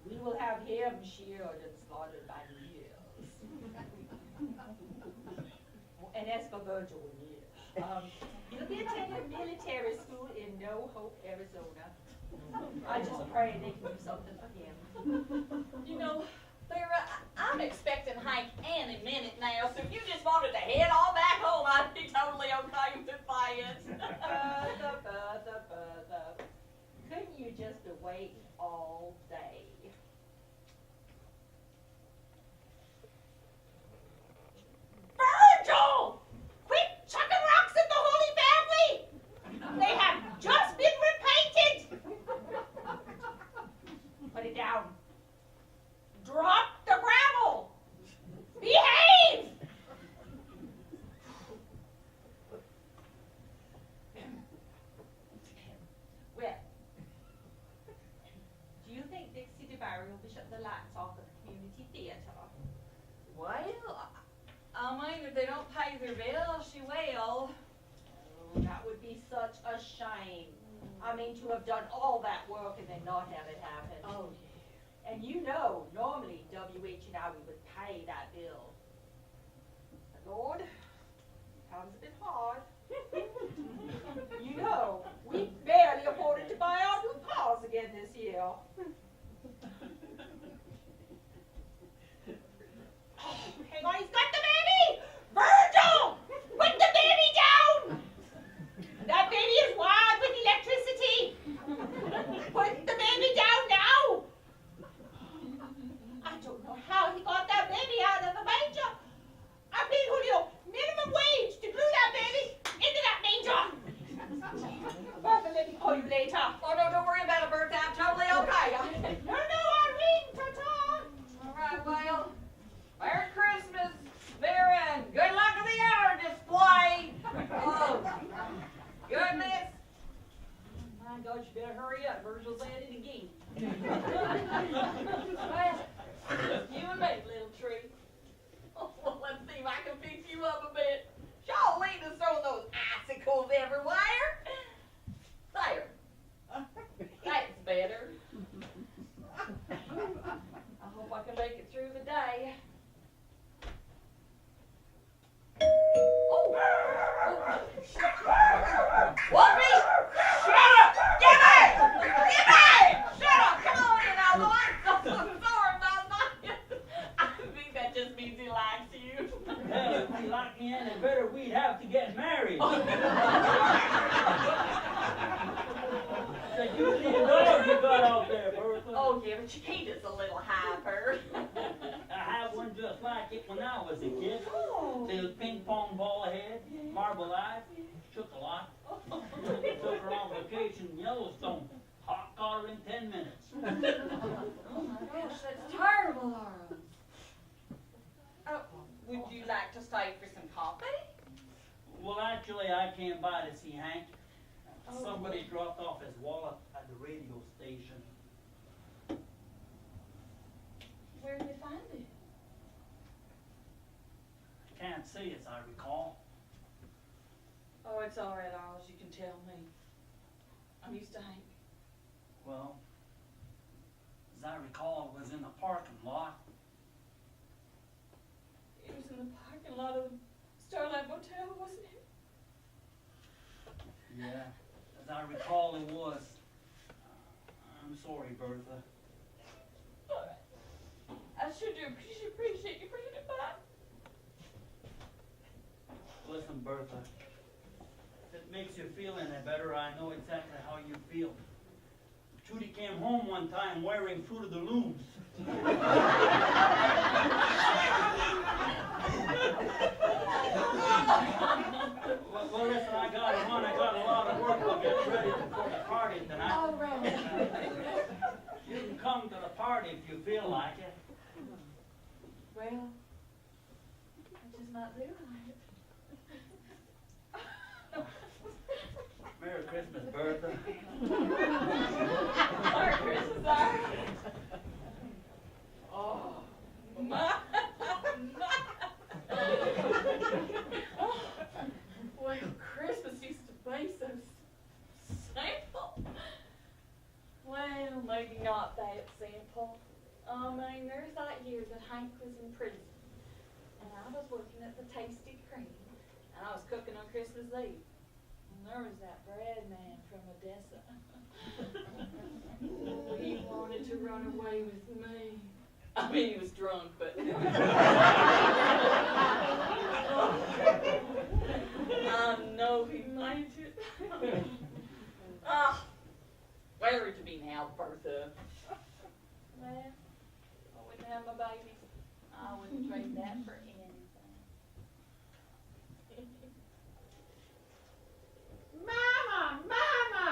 Speaker 7: We will have him sheared and slaughtered by the years. And as for Virgil, he'll be attending military school in No Hope, Arizona. I just pray they can do something for him.
Speaker 4: You know, Clara, I'm expecting Hank any minute now, so if you just wanted to head on back home, I'd be totally okay with it.
Speaker 7: Couldn't you just wait all day? Virgil! Quit chucking rocks at the Holy Family! They have just been repainted! Put it down. Drop the gravel! Behave! Well, do you think Dixie DeBarry will be shutting the lights off at the community theater?
Speaker 4: Well, I mean, if they don't pay their bills, she will.
Speaker 7: Oh, that would be such a shame. I mean, to have done all that work and then not have it happen.
Speaker 4: Oh,
Speaker 7: And you know, normally WH and I, we would pay that bill. But Lord, times have been hard. You know, we barely afforded to buy our new cars again this year. Hang on, he's got the baby! Virgil! Put the baby down! That baby is wired with electricity! Put the baby down now! I don't know how he got that baby out of the manger. I paid Julio minimum wage to glue that baby into that manger. Bertha, let me call you later.
Speaker 4: Oh, no, don't worry about it, Bertha. I'm totally okay.
Speaker 7: No, I'll ring, ta-ta.
Speaker 4: All right, well, Merry Christmas, Vera, and good luck to the hour display. Oh, goodness.
Speaker 7: My God, you better hurry up. Virgil's at it again.
Speaker 4: Well, you and me, little tree. Oh, well, let's see if I can fix you up a bit. Y'all leave us throwing those icicles everywhere. There. That's better. I hope I can make it through the day. Oh. Wolfie! Shut up! Get back! Get back! Shut up! Come on in now, Lord. I'm so sorry about that. I think that just means he likes you.
Speaker 3: Well, if you like me any better, we'd have to get married. So you see the dog you got out there, Bertha?
Speaker 4: Oh, yeah, but Chiquita's a little hyper.
Speaker 3: I had one just like it when I was a kid. Little ping pong ball head, marble eyes, shook a lot. Took her on vacation in Yellowstone. Hot caught her in 10 minutes.
Speaker 4: Oh my gosh, that's terrible, Laura. Oh, would you like to stay for some coffee?
Speaker 3: Well, actually, I came by to see Hank.
Speaker 4: Oh.
Speaker 3: Somebody dropped off his wallet at the radio station.
Speaker 4: Where did you find it?
Speaker 3: I can't see as I recall.
Speaker 4: Oh, it's all right, Alice. You can tell me. I'm used to Hank.
Speaker 3: Well, as I recall, it was in the parking lot.
Speaker 4: It was in the parking lot of the Starlight Motel, wasn't it?
Speaker 3: Yeah, as I recall, it was. I'm sorry, Bertha.
Speaker 4: All right. I sure do appreciate you bringing it back.
Speaker 3: Listen, Bertha, if it makes you feel any better, I know exactly how you feel. Judy came home one time wearing Fruit of the Looms. Well, listen, I got a lot of work to get ready for the party tonight.
Speaker 8: All right.
Speaker 3: You can come to the party if you feel like it.
Speaker 8: Well, I just might do it.
Speaker 3: Merry Christmas, Bertha.
Speaker 8: Merry Christmas, sir. Oh, my. Well, Christmas used to be so simple. Well, maybe not that simple. I mean, there's that year that Hank was in prison, and I was working at the Tasty Cream, and I was cooking on Christmas Eve. And there was that bread man from Odessa. He wanted to run away with me. I mean, he was drunk, but... I know he made it. Where is to be now, Bertha? Well, I wouldn't have my babies. I wouldn't trade that for anything.
Speaker 4: Mama! Mama!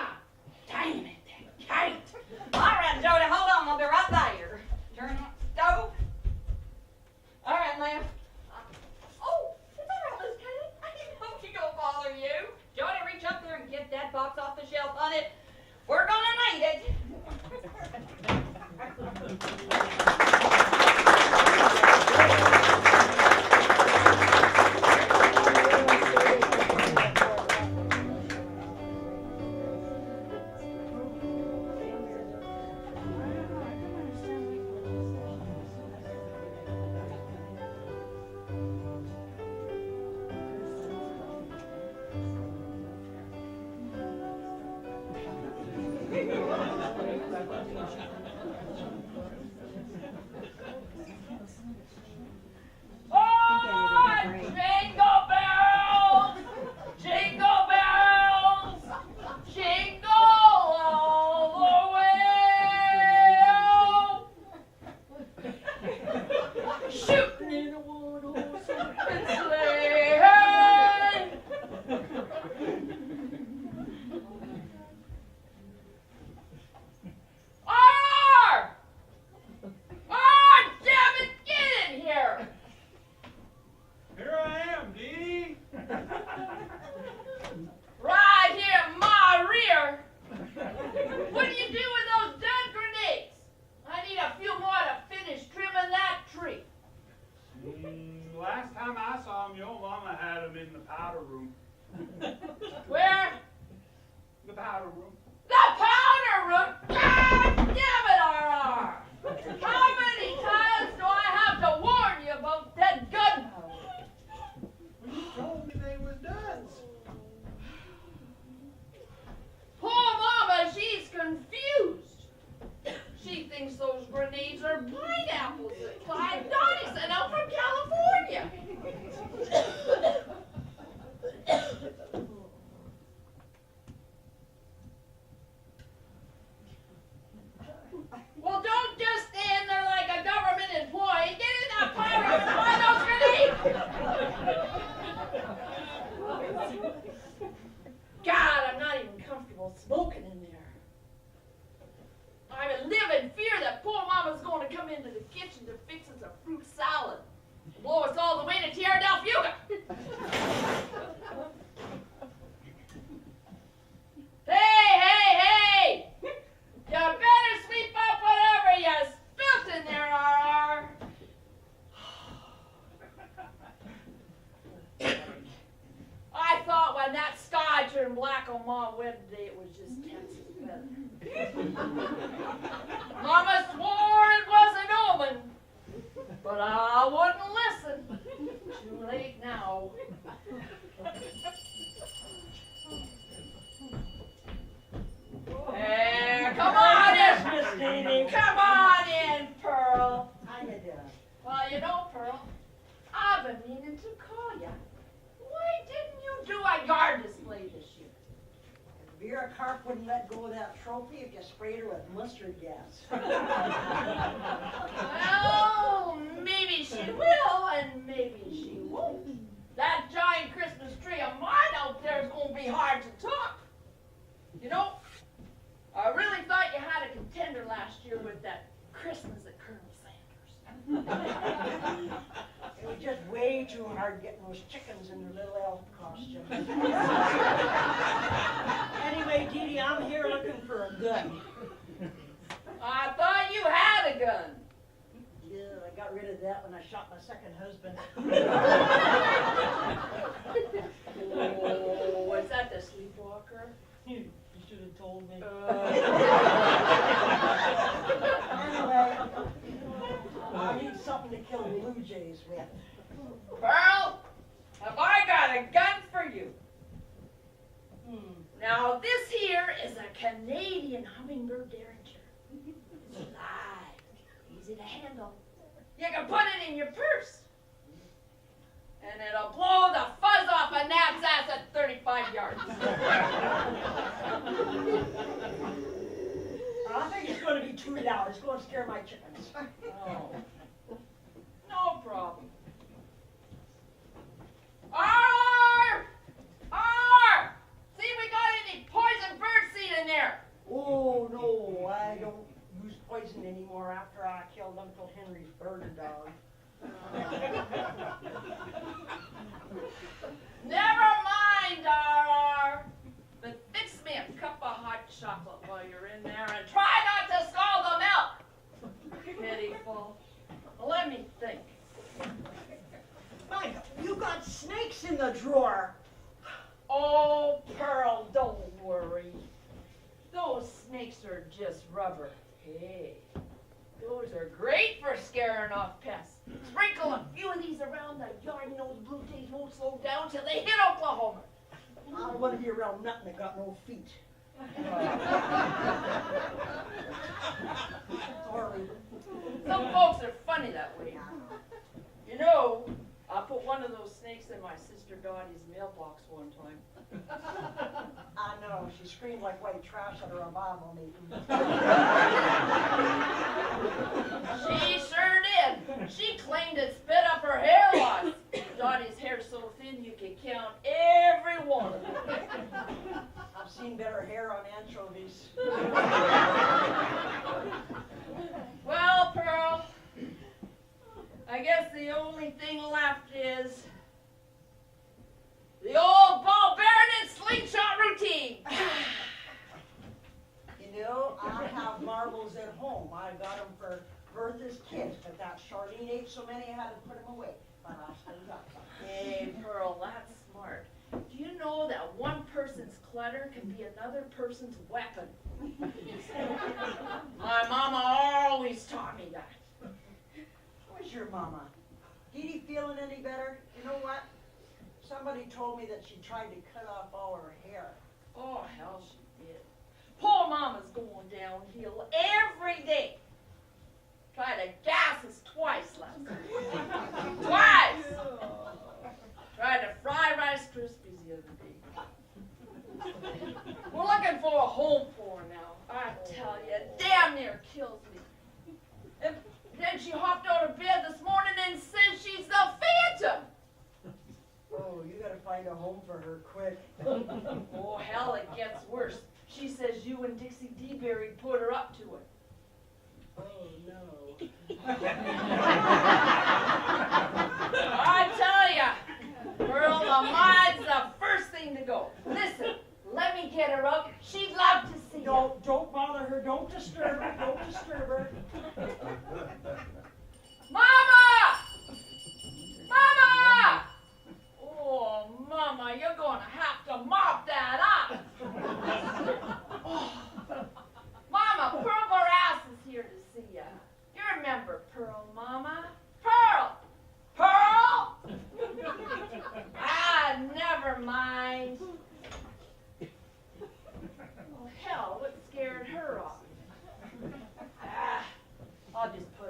Speaker 6: Damn it, Kate. All right, Jody, hold on. I'll be right there. Turn on the stove. All right, now.
Speaker 8: Oh, is that right, Miss Kate? I didn't know she gonna bother you.
Speaker 6: Jody, reach up there and get that box off the shelf, honey. We're gonna need it.
Speaker 9: Vera Carp wouldn't let go of that trophy if you sprayed her with mustard gas.
Speaker 4: Well, maybe she will, and maybe she won't. That giant Christmas tree of mine out there is going to be hard to top. You know, I really thought you had a contender last year with that Christmas at Colonel Sanders.
Speaker 9: It was just way too hard getting those chickens in their little elf costumes. Anyway, Dee Dee, I'm here looking for a gun.
Speaker 4: I thought you had a gun.
Speaker 9: Yeah, I got rid of that when I shot my second husband.
Speaker 4: Oh, was that the sleepwalker?
Speaker 9: You should have told me. Anyway, I need something to kill blue jays with.
Speaker 4: Pearl, have I got a gun for you? Now this here is a Canadian hummingbird derringer. It's light, easy to handle. You can put it in your purse. And it'll blow the fuzz off a gnat's ass at 35 yards.
Speaker 9: I think it's going to be too loud. It's going to scare my chickens.
Speaker 4: Oh. No problem. Arr! Arr! See, we got any poison bird seed in there?
Speaker 9: Oh, no, I don't use poison anymore after I killed Uncle Henry's bird dog.
Speaker 4: Never mind, Arr. But fix me a cup of hot chocolate while you're in there and try not to scald the milk. Pitiful. Let me think.
Speaker 9: Mike, you got snakes in the drawer.
Speaker 4: Oh, Pearl, don't worry. Those snakes are just rubber. Hey, those are great for scaring off pests. Sprinkle a few of these around the yard and those blue jays won't slow down till they hit Oklahoma.
Speaker 9: I don't want to be around nothing that got no feet. Sorry.
Speaker 4: Some folks are funny that way. You know, I put one of those snakes in my sister Dottie's mailbox one time.
Speaker 9: I know, she screamed like white trash at a revival meeting.
Speaker 4: She sure did. She claimed it spit up her hair loss. Dottie's hair's so thin you can count every one of them.
Speaker 9: I've seen better hair on anchovies.
Speaker 4: Well, Pearl, I guess the only thing left is the old ball bearing and slingshot routine.
Speaker 9: You know, I have marbles at home. I got them for Bertha's kids, but that Charlene ate so many I had to put them away. But I still got some.
Speaker 4: Hey, Pearl, that's smart. Do you know that one person's clutter can be another person's weapon? My mama always taught me that.
Speaker 9: Where's your mama? Dee Dee feeling any better? You know what? Somebody told me that she tried to cut off all her hair.
Speaker 4: Oh, hell, she did. Poor mama's going downhill every day. Tried to gas us twice last night. Twice! Tried to fry Rice Krispies the other day. We're looking for a home for her now. I tell you, it damn near kills me. And then she hopped out of bed this morning and says she's the Phantom.
Speaker 9: Oh, you gotta find a home for her quick.
Speaker 4: Oh, hell, it gets worse. She says you and Dixie DeBerry put her up to it.
Speaker 9: Oh, no.
Speaker 4: I tell ya, Pearl, the mine's the first thing to go. Listen, let me get her up. She'd love to see you.
Speaker 9: Don't bother her. Don't disturb her. Don't disturb her.
Speaker 4: Mama! Mama! Oh, Mama, you're going to have to mop that up. Oh. Mama, Pearl Barras is here to see you. You remember Pearl, Mama? Pearl! Pearl! Ah, never mind. Oh, hell, what scared her off? Ah, I'll just put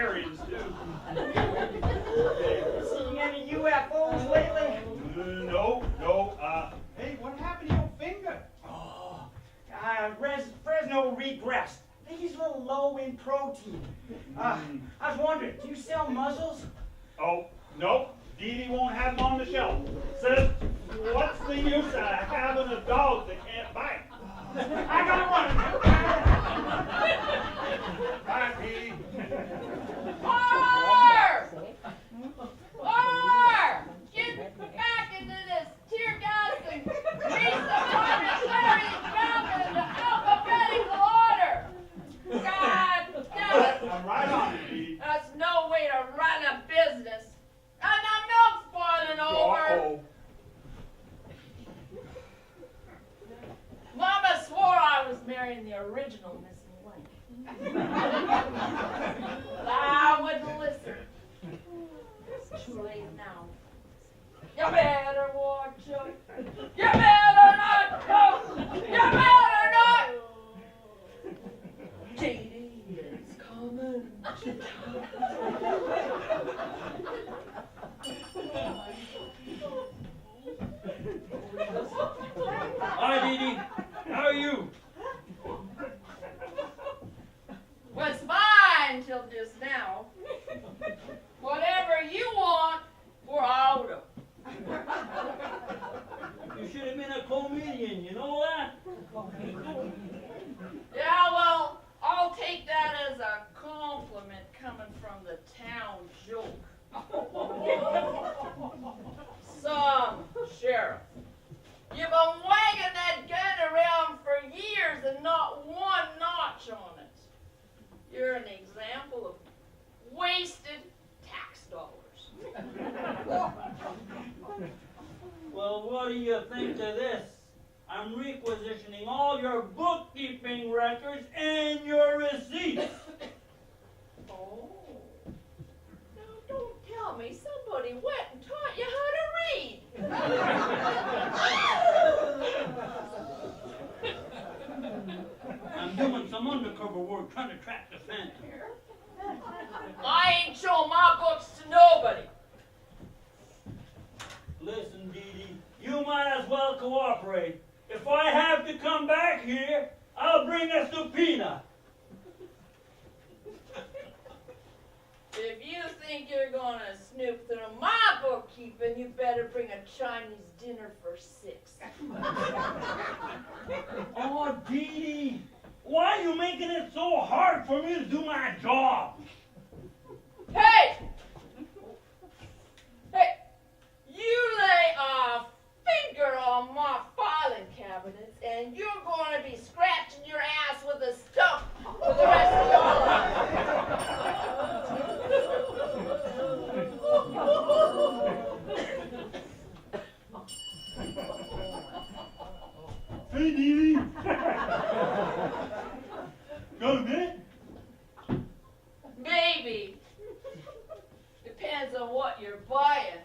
Speaker 2: Marions too.
Speaker 6: Seeing any UFOs lately?
Speaker 2: No. Hey, what happened to your finger?
Speaker 6: Oh, Fresno regressed. I think he's a little low in protein. I was wondering, do you sell muzzles?
Speaker 2: Oh, no. Dee Dee won't have them on the shelf. Says, what's the use of having a dog that can't bite?
Speaker 6: I got one.
Speaker 2: Bye, Dee.
Speaker 4: Get back into this tear gas and reach the parliamentarian dropping in the alphabetical order. God damn it.
Speaker 2: I'm right on it, Dee Dee.
Speaker 4: That's no way to run a business. And the milk's boiling over.
Speaker 2: Uh-oh.
Speaker 4: Mama swore I was marrying the original missing link. But I wouldn't listen. It's too late now. You better watch it. You better not go. You better not. Dee Dee is coming to town.
Speaker 3: Hi, Dee Dee. How are you?
Speaker 4: Was fine till just now. Whatever you want, we're out of.
Speaker 3: You should have been a comedian, you know that?
Speaker 4: Yeah, well, I'll take that as a compliment coming from the town joke. Some sheriff. You've been wagging that gun around for years and not one notch on it. You're an example of wasted tax dollars.
Speaker 3: Well, what do you think of this? I'm requisitioning all your bookkeeping records and your receipts.
Speaker 4: Oh. Now, don't tell me somebody went and taught you how to read.
Speaker 3: I'm doing some undercover work trying to track the phantom.
Speaker 4: I ain't showing my books to nobody.
Speaker 3: Listen, Dee Dee, you might as well cooperate. If I have to come back here, I'll bring a subpoena.
Speaker 4: If you think you're gonna snoop through my bookkeeping, you better bring a Chinese dinner for 6.
Speaker 3: Oh, Dee Dee, why are you making it so hard for me to do my job?
Speaker 4: Hey! Hey! You lay a finger on my filing cabinets, and you're going to be scratching your ass with a stump for the rest of your life.
Speaker 2: Hey, Dee Dee. Got a minute?
Speaker 4: Maybe. Depends on what you're buying.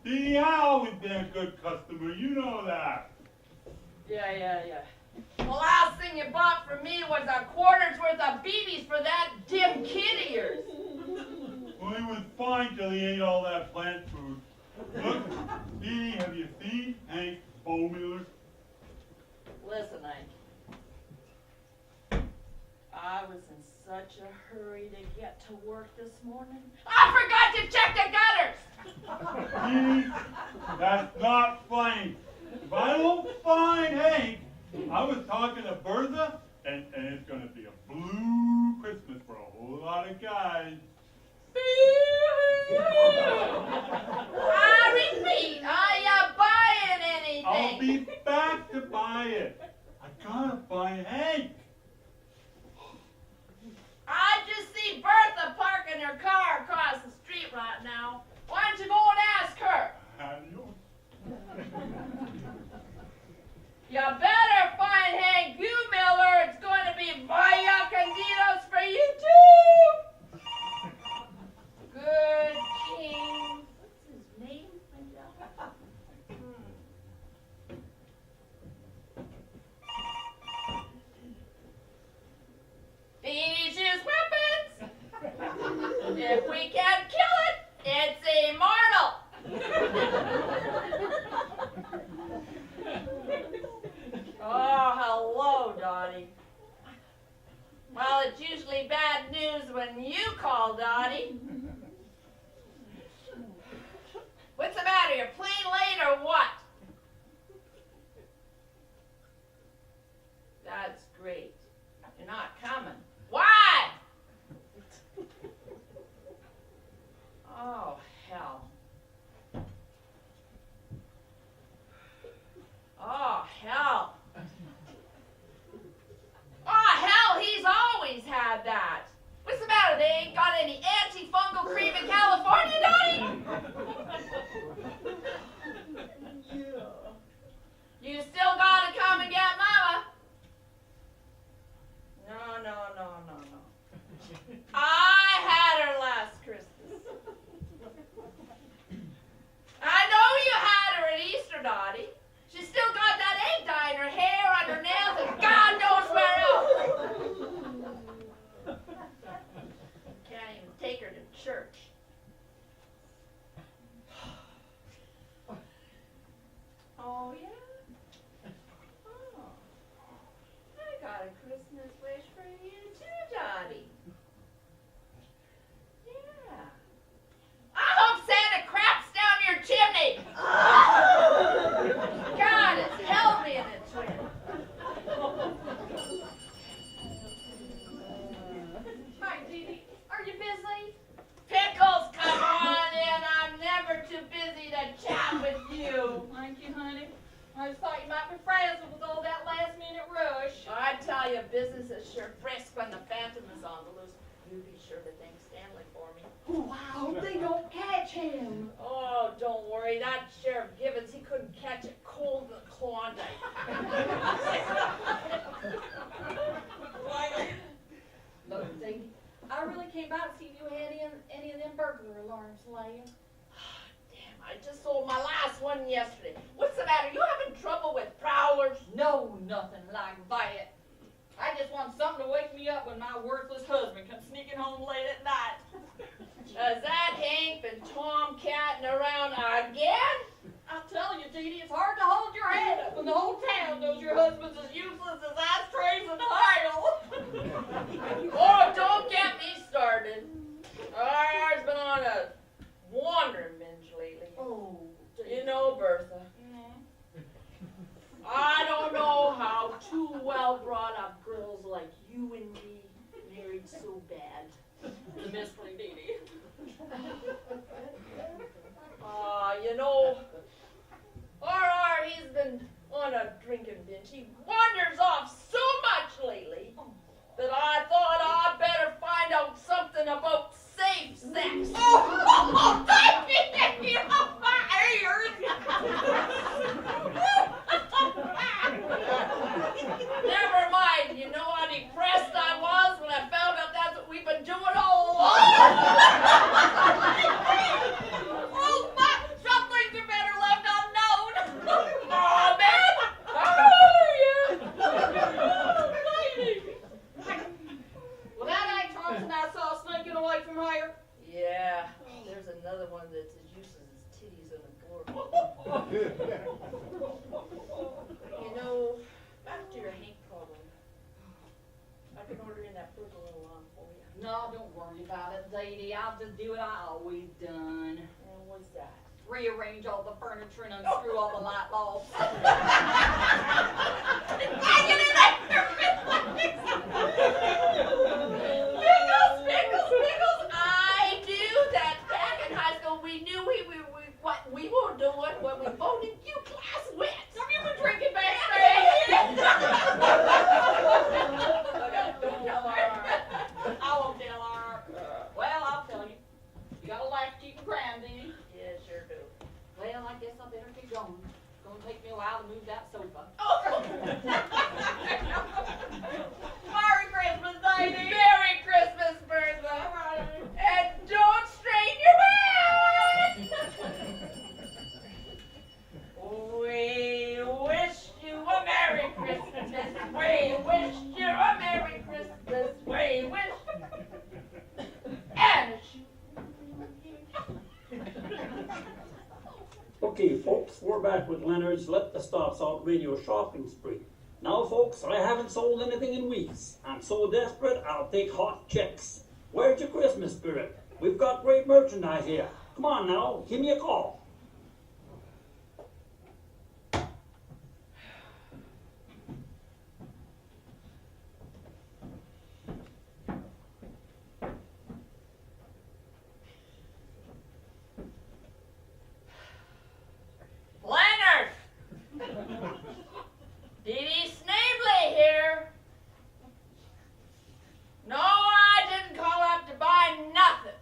Speaker 2: Dee Dee, I always been a good customer. You know that.
Speaker 4: Yeah. The last thing you bought from me was a quarter's worth of BBs for that dim kid of yours.
Speaker 2: Well, he was fine till he ate all that plant food. Look, Dee Dee, have you seen Hank Bowmiller?
Speaker 4: Listen, Hank. I was in such a hurry to get to work this morning. I forgot to check the gutters!
Speaker 2: Dee Dee, that's not funny. If I don't find Hank, I was talking to Bertha, and it's going to be a blue Christmas for a whole lot of guys.
Speaker 4: I repeat, are you buying anything?
Speaker 2: I'll be back to buy it. I gotta find Hank.
Speaker 4: I just see Bertha parking her car across the street right now. Why don't you go and ask her?
Speaker 2: Adios.
Speaker 4: You better find Hank Miller. It's going to be vaya candidos for you too. Good King. What's his name? Finish his weapons. If we can't kill it, it's immortal. Oh, hello, Dottie. Well, it's usually bad news when you call, Dottie. What's the matter? You're playing late or what? That's great. You're not coming. Why? Oh, hell. Oh, hell. Oh, hell, he's always had that. What's the matter? They ain't got any antifungal cream in California, Donnie? You still gotta come and get Mama. No. I had her last Christmas. I know you had her at Easter, Dottie. She's still got that egg dye in her hair, on her nails, and God knows where else. Can't even take her to church. Oh, yeah? Oh. I got a Christmas wish for you too, Dottie. Yeah. I hope Santa craps down your chimney. God, it's held me in its wind.
Speaker 8: Hi, Dee. Are you busy?
Speaker 4: Pickles, come on in. I'm never too busy to chat with you.
Speaker 7: Thank you, honey. I just thought you might be frazzled with all that last minute rush.
Speaker 4: I tell you, business is sure brisk when the Phantom is on the loose. You be sure to thank Stanley for me.
Speaker 7: Oh, I hope they don't catch him.
Speaker 4: Oh, don't worry. That Sheriff Gibbons, he couldn't catch it cold in Klondike.
Speaker 7: Look, Dee, I really came by to see if you had any of them burglar alarms laying.
Speaker 4: Damn, I just sold my last one yesterday. What's the matter? You having trouble with prowlers?
Speaker 7: No, nothing like that. I just want something to wake me up when my worthless husband comes sneaking home late at night.
Speaker 4: Has that Hank been tomcatting around again?
Speaker 7: I tell you, Dee, it's hard to hold your head up when the whole town knows your husband's as useless as ashtrays and Heil.
Speaker 4: Oh, don't get me started. Ours been on a wandering binge lately.
Speaker 7: Oh,
Speaker 4: You know, Bertha, I don't know how two well-brought-up girls like you and me married so bad.
Speaker 7: the mystery, Dee.
Speaker 4: You know, R.R., he's been on a drinking binge. He wanders off so much lately that I thought I'd better find out something about safe sex. Oh, baby, off my ears. Never mind. You know how depressed I was when I found out that's what we've been doing all along. Oh, my, some things are better left unknown. Oh, man.
Speaker 7: Well, that ain't Thompson I saw sneaking away from here.
Speaker 4: Yeah, there's another one that's as useless as titties on a board. You know, back to your Hank problem. I've been ordering that purple alarm for you.
Speaker 7: No, don't worry about it, Dee. I'll just do what I always done.
Speaker 4: And what's that?
Speaker 7: Rearrange all the furniture and unscrew all the light bulbs.
Speaker 4: Pickles, I knew that back in high school we knew what we were doing when we voted you class wins. Have you been drinking backstage? Don't tell her.
Speaker 7: I won't tell her. Well, I'll tell you. You got a life to keep crying, Dee.
Speaker 4: Yeah, sure do.
Speaker 7: Well, I guess I better get going. It's gonna take me a while to move that sofa.
Speaker 4: Merry Christmas, lady. Merry Christmas, Bertha. And don't strain your head. We wish you a Merry Christmas. We wish you a Merry Christmas. We wish. And a shoot.
Speaker 3: Okay, folks, we're back with Leonard's Let the Stops Out radio shopping spree. Now, folks, I haven't sold anything in weeks. I'm so desperate, I'll take hot checks. Where's your Christmas spirit? We've got great merchandise here. Come on now, give me a call.
Speaker 4: Leonard! Dee Snavely here. No, I didn't call up to buy nothing.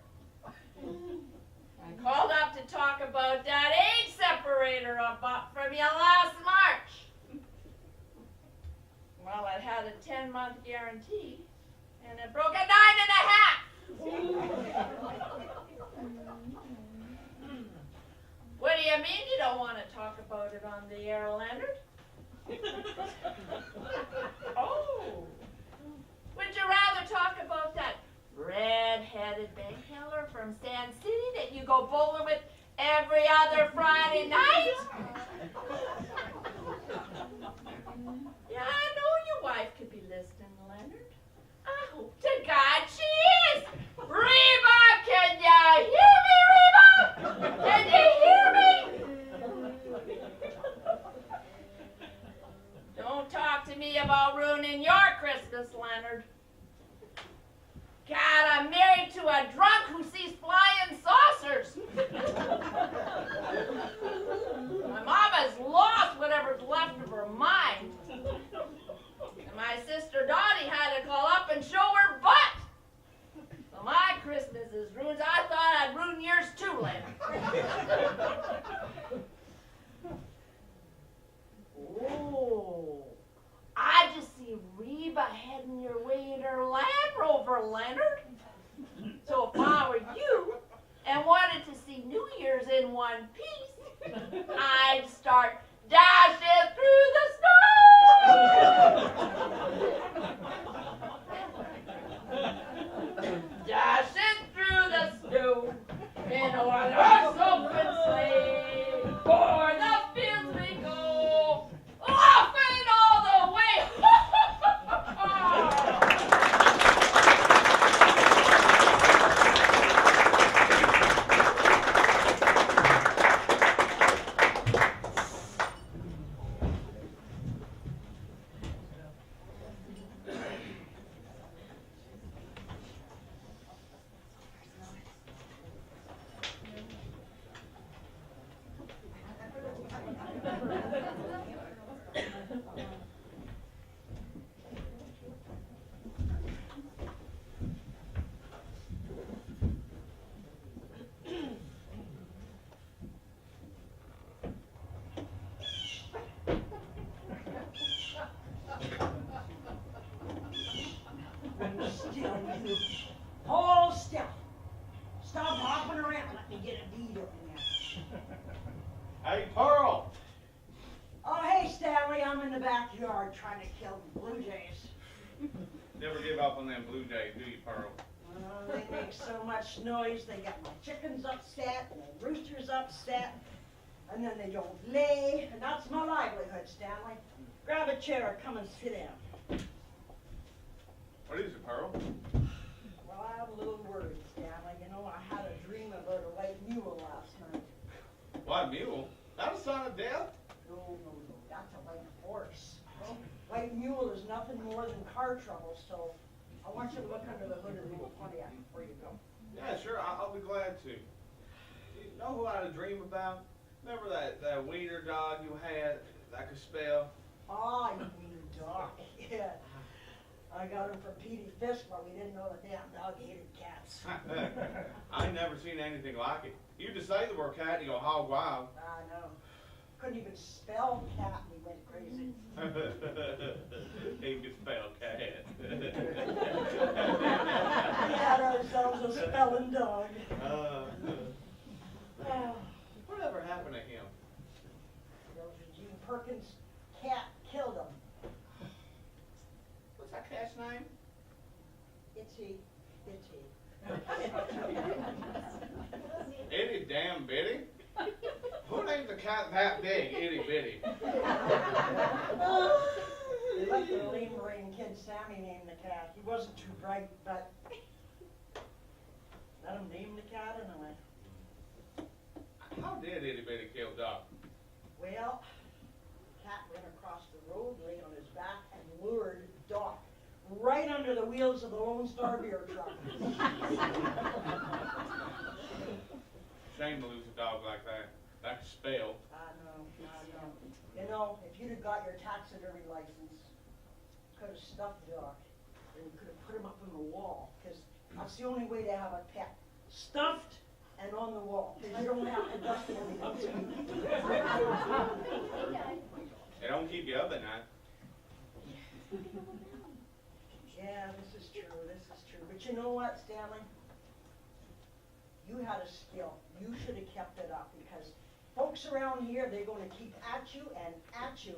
Speaker 4: I called up to talk about that age separator I bought from you last March. Well, it had a 10-month guarantee, and it broke at 9.5. What do you mean you don't want to talk about it on the air, Leonard? Oh. Would you rather talk about that red-headed bank teller from Sand City that you go bowling with every other Friday night? Yeah, I know your wife could be listening, Leonard. I hope to God she is. Reba, can you hear me, Reba? Can you hear me? Don't talk to me about ruining your Christmas, Leonard. God, I'm married to a drunk who sees flying saucers. My mama's lost whatever's left of her mind. And my sister Dottie had to call up and show her butt. So my Christmas is ruined. I thought I'd ruin yours too, Leonard. Oh, I just see Reba heading your way in her Land Rover, Leonard. So if I were you and wanted to see New Year's in one piece, I'd start dashing through the snow. Dashing through the snow in a one-horse open sleigh. For the fields we go, laughing all the way.
Speaker 9: Still, you. Hold still. Stop hopping around. Let me get a bead on you.
Speaker 5: Hey, Pearl!
Speaker 9: Oh, hey, Stanley. I'm in the backyard trying to kill the blue jays.
Speaker 5: Never give up on them blue jays, do you, Pearl?
Speaker 9: Oh, they make so much noise. They got my chickens upset and the roosters upset. And then they don't lay. And that's my livelihood, Stanley. Grab a chair. Come and sit down.
Speaker 5: What is it, Pearl?
Speaker 9: Well, I'm a little worried, Stanley. You know, I had a dream about a white mule last night.
Speaker 5: White mule? That a sign of death?
Speaker 9: No, that's a white horse. White mule is nothing more than car trouble, so I want you to look under the hood of the old Pontiac before you go.
Speaker 5: Yeah, sure, I'll be glad to. You know who I had a dream about? Remember that wiener dog you had that could spell?
Speaker 9: Ah, you mean dog. Yeah. I got him from Petey Fisk, but we didn't know the damn dog hated cats.
Speaker 5: I ain't never seen anything like it. You just say the word cat and you go hog wild.
Speaker 9: I know. Couldn't even spell cat and he went crazy.
Speaker 5: He could spell cat.
Speaker 9: We had ourselves a spelling dog.
Speaker 5: Whatever happened to him?
Speaker 9: Eugene Perkins' cat killed him.
Speaker 5: What's that cat's name?
Speaker 9: Itchy.
Speaker 5: Itty damn bitty. Who named the cat that big, itty bitty.
Speaker 9: They let the lame brain kid Sammy name the cat. He wasn't too bright, but let him name the cat anyway.
Speaker 5: How did itty bitty kill Doc?
Speaker 9: Well, the cat went across the road, lay on his back, and lured Doc right under the wheels of the Lone Star beer truck.
Speaker 5: Shame to lose a dog like that. That could spell.
Speaker 9: I know. You know, if you'd have got your taxidermy license, could have stuffed Doc, and you could have put him up on the wall, because that's the only way to have a pet. Stuffed and on the wall, because you don't have to dust anything.
Speaker 5: It don't keep you up at night.
Speaker 9: Yeah, this is true. But you know what, Stanley? You had a skill. You should have kept it up, because folks around here, they're going to keep at you and at you.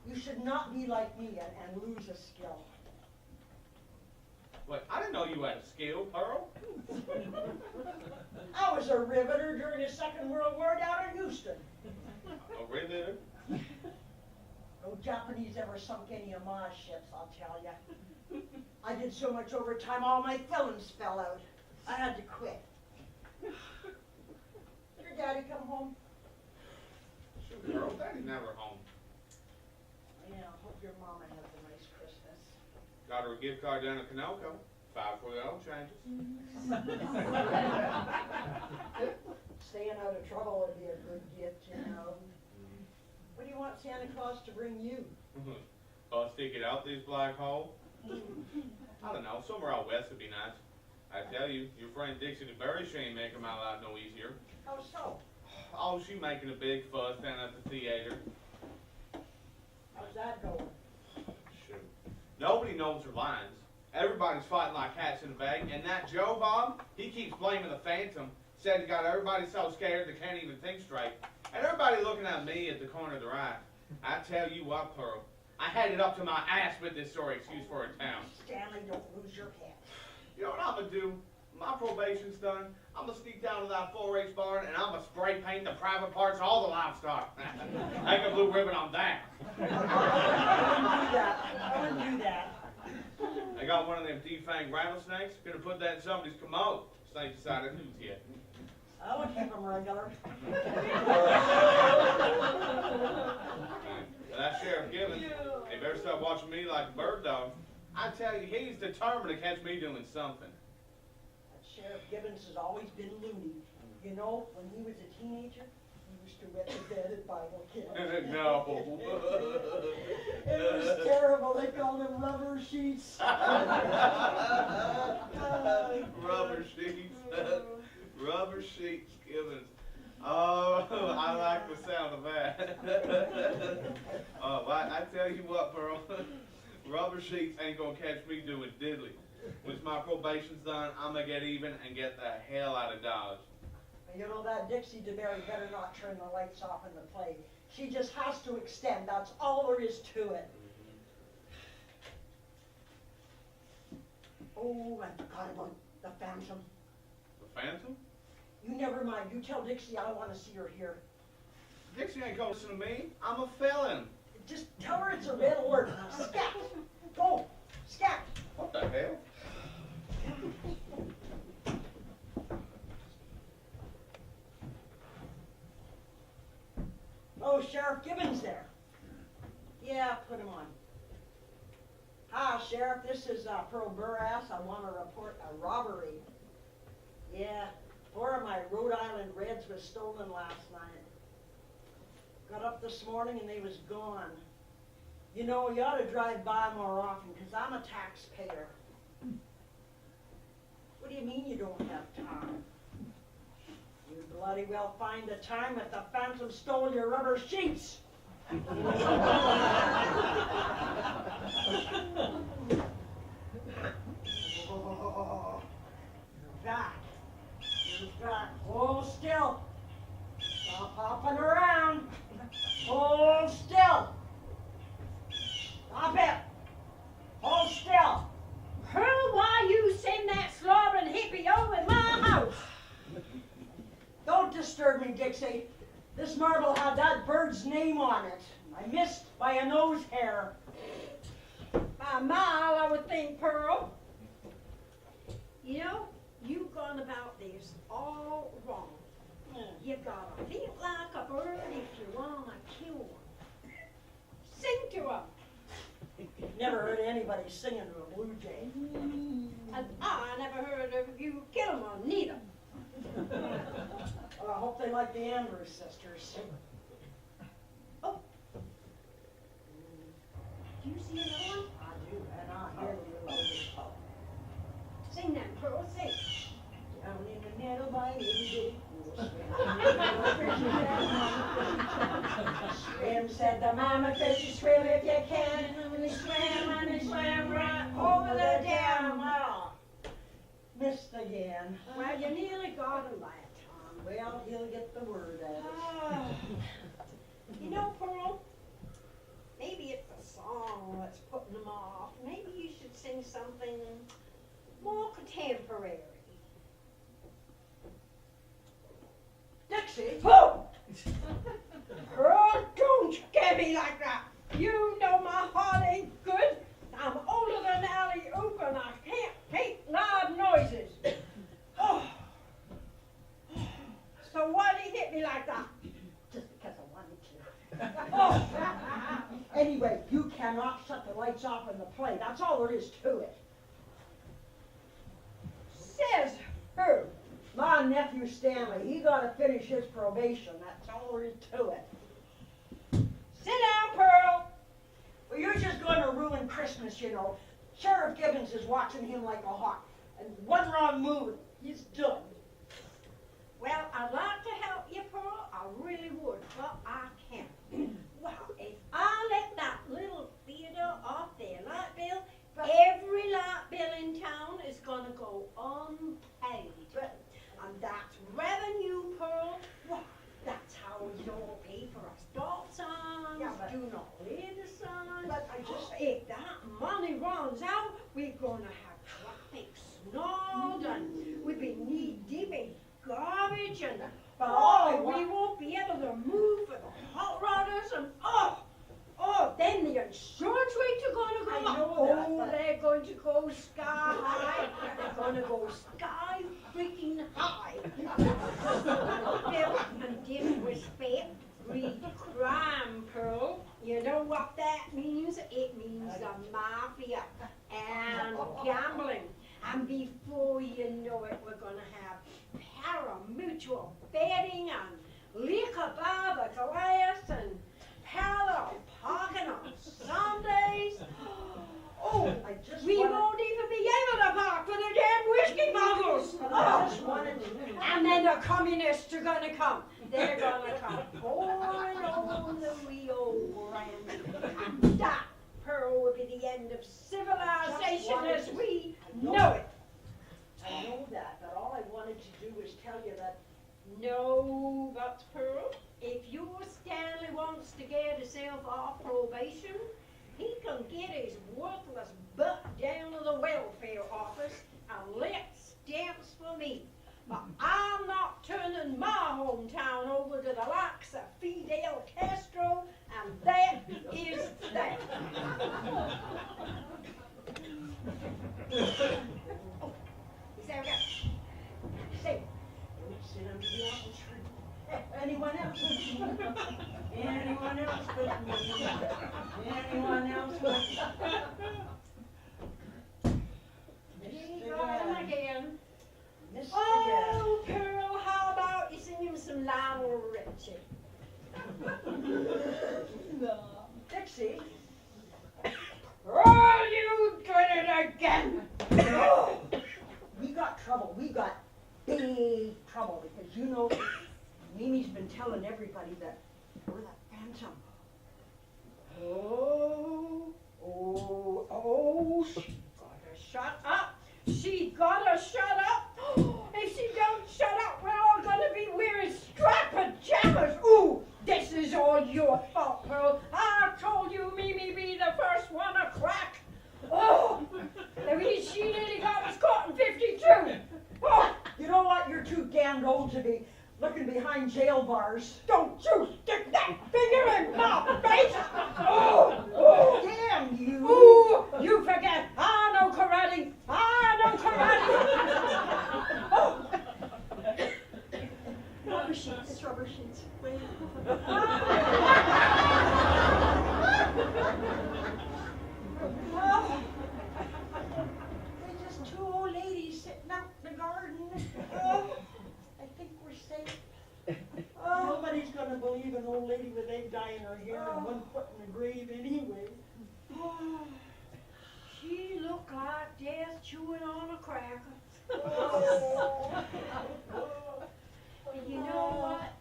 Speaker 9: You should not be like me and lose a skill.
Speaker 5: What? I didn't know you had a skill, Pearl.
Speaker 9: I was a riveter during the Second World War down in Houston.
Speaker 5: A riveter?
Speaker 9: No Japanese ever sunk any of my ships, I'll tell ya. I did so much overtime, all my fillings fell out. I had to quit. Did your daddy come home?
Speaker 5: Shoot, Pearl, Daddy's never home.
Speaker 9: Yeah, I hope your mama has a nice Christmas.
Speaker 5: Got her a gift card down at Canoco. 5 for the oil changes.
Speaker 9: Staying out of trouble would be a good gift, you know. What do you want Santa Claus to bring you?
Speaker 5: Stick it out this black hole? I don't know, somewhere out west would be nice. I tell you, your friend Dixie DeBerry, she ain't making my life no easier.
Speaker 9: How so?
Speaker 5: Oh, she making a big fuss down at the theater.
Speaker 9: How's that going?
Speaker 5: Shoot. Nobody knows her lines. Everybody's fighting like cats in a bag, and that Joe Bob, he keeps blaming the Phantom. Said he got everybody so scared they can't even think straight. And everybody looking at me at the corner of the right. I tell you what, Pearl, I had it up to my ass with this sorry excuse for a town.
Speaker 9: Stanley, don't lose your head.
Speaker 5: You know what I'm gonna do? My probation's done. I'm gonna sneak down to that 4-H barn and I'm gonna spray paint the private parts of all the livestock. Hang a blue ribbon on that.
Speaker 9: I wouldn't do that.
Speaker 5: I got one of them defanged rattlesnakes. Gonna put that in somebody's commode. Snake decided who's yet.
Speaker 9: I would keep them regular.
Speaker 5: That Sheriff Gibbons, he better stop watching me like a bird dog. I tell you, he's determined to catch me doing something.
Speaker 9: That Sheriff Gibbons has always been loony. You know, when he was a teenager, he used to wet the bed at Bible camp.
Speaker 5: No.
Speaker 9: It was terrible. They called him rubber sheets.
Speaker 5: Rubber sheets. Rubber sheets, Gibbons. Oh, I like the sound of that. Oh, I tell you what, Pearl. Rubber sheets ain't gonna catch me doing diddly. Once my probation's done, I'm gonna get even and get the hell out of Dodge.
Speaker 9: You know, that Dixie DeBerry better not turn the lights off in the play. She just has to extend. That's all there is to it. Oh, I forgot about the Phantom.
Speaker 5: The Phantom?
Speaker 9: You never mind. You tell Dixie I want to see her here.
Speaker 5: Dixie ain't gonna listen to me. I'm a felon.
Speaker 9: Just tell her it's a red alert. Now, scat! Go! Scat!
Speaker 5: What the hell?
Speaker 9: Oh, Sheriff Gibbons there. Yeah, put him on. Hi, Sheriff. This is Pearl Burrass. I want to report a robbery. Yeah, 4 of my Rhode Island Reds was stolen last night. Got up this morning and they was gone. You know, you ought to drive by more often because I'm a taxpayer. What do you mean you don't have time? You bloody well find the time if the Phantom stole your rubber sheets. Oh, you're back. You're back. Hold still. Stop hopping around. Hold still. Stop it. Hold still.
Speaker 7: Who, why you send that slobbering hippie over in my house?
Speaker 9: Don't disturb me, Dixie. This marble had that bird's name on it. I missed by a nose hair.
Speaker 7: By a mile, I would think, Pearl. You know, you've gone about this all wrong. You gotta feel like a bird if you wanna kill one. Sing to 'em.
Speaker 9: Never heard anybody singing to a blue jay.
Speaker 7: And I never heard of you killing one, neither.
Speaker 9: Well, I hope they like the Andrews sisters.
Speaker 7: Oh. Do you see another one?
Speaker 9: I do, and I hear you love this poem.
Speaker 7: Sing that, Pearl, sing.
Speaker 9: Down in the meadow by the day. Swim, said the mama fish, swim if you can. And they swam right over the dam. Oh, missed again.
Speaker 7: Well, you nearly got him by it, Tom.
Speaker 9: Well, he'll get the word out.
Speaker 7: Ah. You know, Pearl, maybe it's the song that's putting them off. Maybe you should sing something more contemporary.
Speaker 9: Dixie?
Speaker 7: Oh! Pearl, don't get me like that. You know my heart ain't good. I'm older than alley oop and I can't hate loud noises. Oh. So why did he hit me like that?
Speaker 9: Just because I wanted to.
Speaker 7: Oh.
Speaker 9: Anyway, you cannot shut the lights off in the play. That's all there is to it.
Speaker 7: Says who?
Speaker 9: My nephew Stanley, he got to finish his probation. That's all there is to it.
Speaker 7: Sit down, Pearl.
Speaker 9: Well, you're just going to ruin Christmas, you know. Sheriff Gibbons is watching him like a hawk. And one wrong move, he's done.
Speaker 7: Well, I'd like to help you, Pearl. I really would, but I can't. Well, if I let that little theater off their light bill, every light bill in town is going to go unpaid. And that's revenue, Pearl. Well, that's how we don't pay for our stop signs,
Speaker 9: Yeah, but-
Speaker 7: do not litter signs.
Speaker 9: But I just-
Speaker 7: If that money runs out, we're going to have traffic snarled and we'll be knee deep in garbage and
Speaker 9: But all I
Speaker 7: we
Speaker 9: want-
Speaker 7: won't be able to move for the hot rodders and then the insurance rates are going to go
Speaker 9: I
Speaker 7: up.
Speaker 9: know that,
Speaker 7: Oh,
Speaker 9: but-
Speaker 7: they're going to go sky high. They're going to go sky freaking high. Bill, and disrespect breed crime, Pearl. You know what that means? It means the mafia and gambling. And before you know it, we're going to have pari-mutuel betting and liquor by the glass and parallel parking on Sundays. Oh, we won't even be able to park for the damn whiskey bottles.
Speaker 9: I just wanted to.
Speaker 7: And then the communists are going to come. They're going to come pouring on the Rio Grande. And that, Pearl, will be the end of civilization as we know it.
Speaker 9: I know that, but all I wanted to do was tell you that.
Speaker 7: No, but Pearl, if your Stanley wants to get himself off probation, he can get his worthless butt down to the welfare office and let stamps for me. But I'm not turning my hometown over to the likes of Fidel Castro, and that is that. Oh, is there a guy? Say,
Speaker 9: Sit under the apple tree. Anyone else? Anyone else but me? Anyone else but me?
Speaker 7: he got him again.
Speaker 9: Missed again.
Speaker 7: Oh, Pearl, how about you sing him some Lionel Richie?
Speaker 9: Dixie,
Speaker 7: Oh, you did it again!
Speaker 9: we got trouble. We got big trouble because you know Mimi's been telling everybody that we're the Phantom.
Speaker 7: She gotta shut up! She gotta shut up! If she don't shut up, we're all gonna be wearing striped pajamas! Ooh, this is all your fault, Pearl. I told you Mimi be the first one to crack. Oh, the reason she nearly got was caught in 52. Oh,
Speaker 9: You know what? You're too damned old to be looking behind jail bars. Don't you stick that finger in my face! Oh, damn you! Ooh, you forget, I know karate! I know karate! Oh. Rubber sheets, it's rubber sheets. Wait. Oh. We're just two old ladies sitting out in the garden. Oh. I think we're safe. Nobody's gonna believe an old lady with egg dye in her hair and one foot in the grave anyway. She looked like death chewing on a cracker. You know what?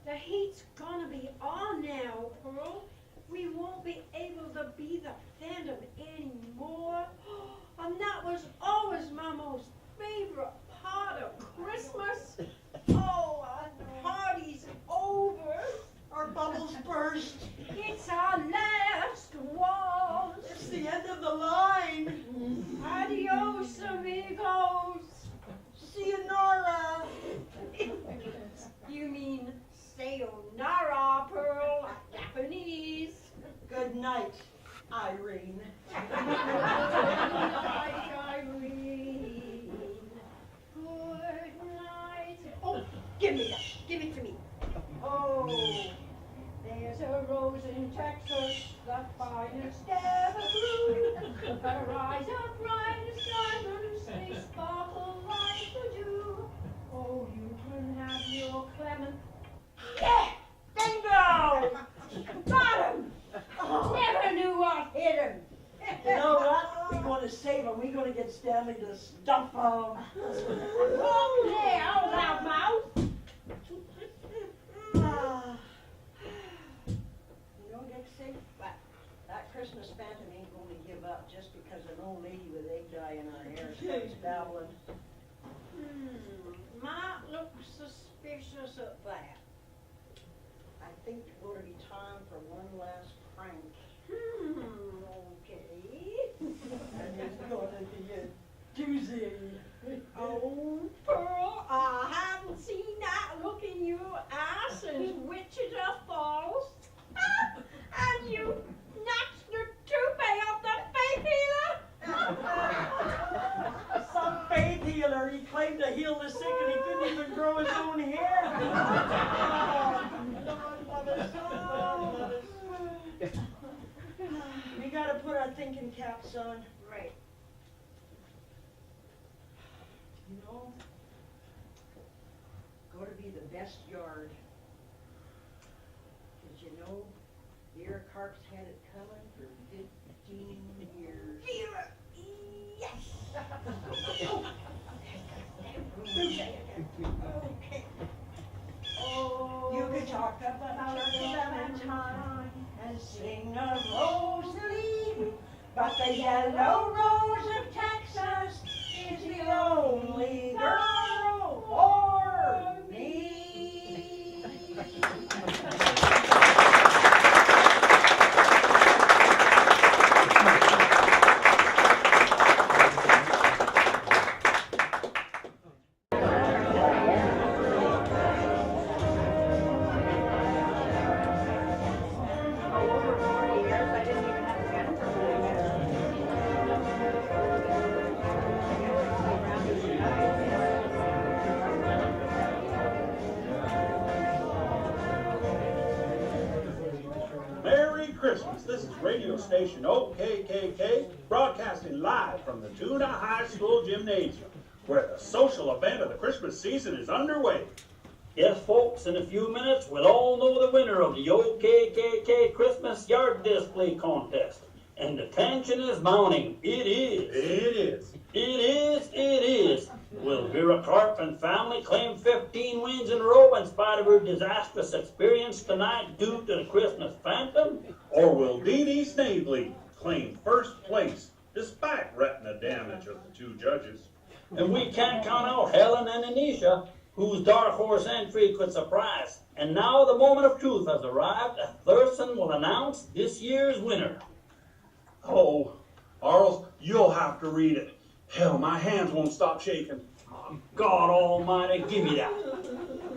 Speaker 9: The heat's gonna be on now, Pearl. We won't be able to be the Phantom anymore. And that was always my most favorite part of Christmas. Oh, our party's over. Our bubbles burst. It's our last one. It's the end of the line. Adios, amigos. Sayonara. You mean sayonara, Pearl, Japanese. Good night, Irene. Good night, Irene. Good night. Oh, give me that. Give it to me. Oh, there's a rose in Texas, the finest ever grew. Her eyes are bright as diamonds, they sparkle like the dew. Oh, you can have your Clement. Yeah! Bingo! Got him! Never knew what hit him. You know what? We're going to save him. We're going to get Stanley to stuff him. Oh, yeah, old loudmouth. You know, Dixie, that Christmas Phantom ain't going to give up just because an old lady with egg dye in her hair starts babbling. Might look suspicious at that. I think it's going to be time for one last prank. Okay. And it's going to be a doozy. Oh, Pearl, I haven't seen that look in your eye since Wichita Falls. And you knocked the toupee off the faith healer? Some faith healer. He claimed to heal the sick and he couldn't even grow his own hair. Lord love us. Lord love us. We gotta put our thinking caps on. Right. You know, go to be the best yard. Cause you know, Vera Carp's had it coming for 15 years. Vera! Yes! Okay. Oh, you could talk about the Clementine and sing a Rosalie, but the yellow rose of Texas is the only girl for me.
Speaker 10: Christmas. This is radio station OKKK, broadcasting live from the Tuna High School Gymnasium, where the social event of the Christmas season is underway.
Speaker 3: Yes, folks, in a few minutes, we'll all know the winner of the OKKK Christmas Yard Display Contest. And the tension is mounting. It is.
Speaker 10: It is.
Speaker 3: It is. It is. Will Vera Carp and family claim 15 wins in a row in spite of her disastrous experience tonight due to the Christmas Phantom?
Speaker 10: Or will Dee Dee Snavely claim first place despite retina damage of the two judges?
Speaker 3: And we can't count out Helen and Anisha, whose dark horse entry could surprise. And now the moment of truth has arrived. Thurston will announce this year's winner.
Speaker 10: Oh, Arles, you'll have to read it. Hell, my hands won't stop shaking.
Speaker 3: God almighty, give me that.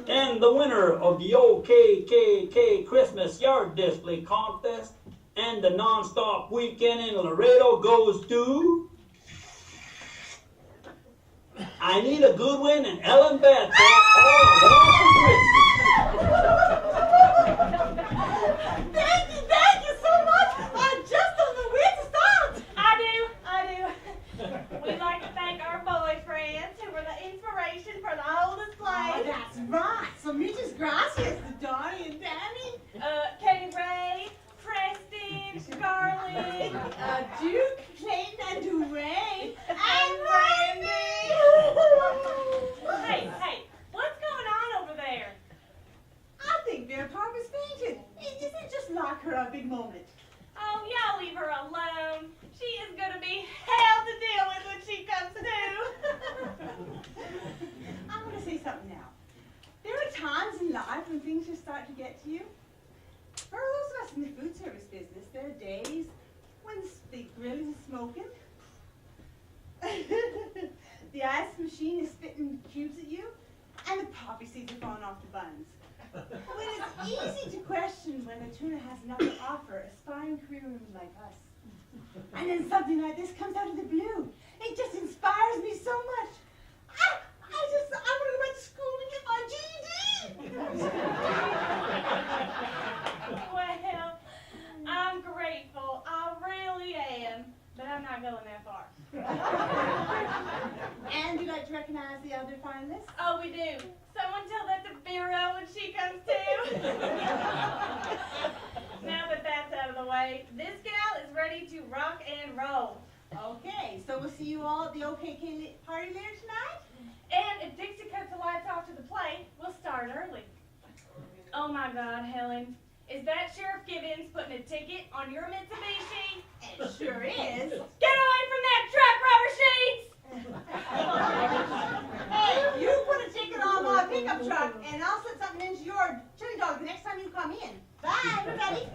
Speaker 3: And the winner of the OKKK Christmas Yard Display Contest and the non-stop weekend in Laredo goes to... I Need a Goodwin and Ellen Beth. All I want for Christmas.
Speaker 7: Thank you so much. I'm just on the way to start. I do. We'd like to thank our boyfriends who were the inspiration for the whole display.
Speaker 9: Oh, that's right. So muchas gracias to Donnie and Danny.
Speaker 7: Katie Ray, Preston, Scarlett,
Speaker 9: Duke, Clayton, and Dwayne.
Speaker 7: and Randy. Hey, what's going on over there?
Speaker 9: I think their papa's fainted. Isn't it just like her a big moment?
Speaker 7: Oh, y'all leave her alone. She is gonna be hell to deal with when she comes to.
Speaker 9: I'm going to say something now. There are times in life when things just start to get to you. For those of us in the food service business, there are days when the grill is smoking, the ice machine is spitting cubes at you, and the poppy seeds are falling off the buns. When it's easy to question when the tuna has nothing to offer aspiring career women like us. And then something like this comes out of the blue. It just inspires me so much. I want to go back to school and get my GED.
Speaker 7: Well, I'm grateful. I really am. But I'm not going that far.
Speaker 9: And you'd like to recognize the other finalists?
Speaker 7: Oh, we do. Someone tell that to Vera when she comes too. Now that that's out of the way, this gal is ready to rock and roll.
Speaker 9: Okay, so we'll see you all at the OKK party later tonight?
Speaker 7: And if Dixie cuts the lights off to the play, we'll start early. Oh my God, Helen. Is that Sheriff Gibbons putting a ticket on your Mitsubishi?
Speaker 9: It sure is.
Speaker 7: Get away from that truck, rubber sheets!
Speaker 9: Hey, you put a ticket on my pickup truck, and I'll slip something into your chili dog the next time you come in. Bye, everybody.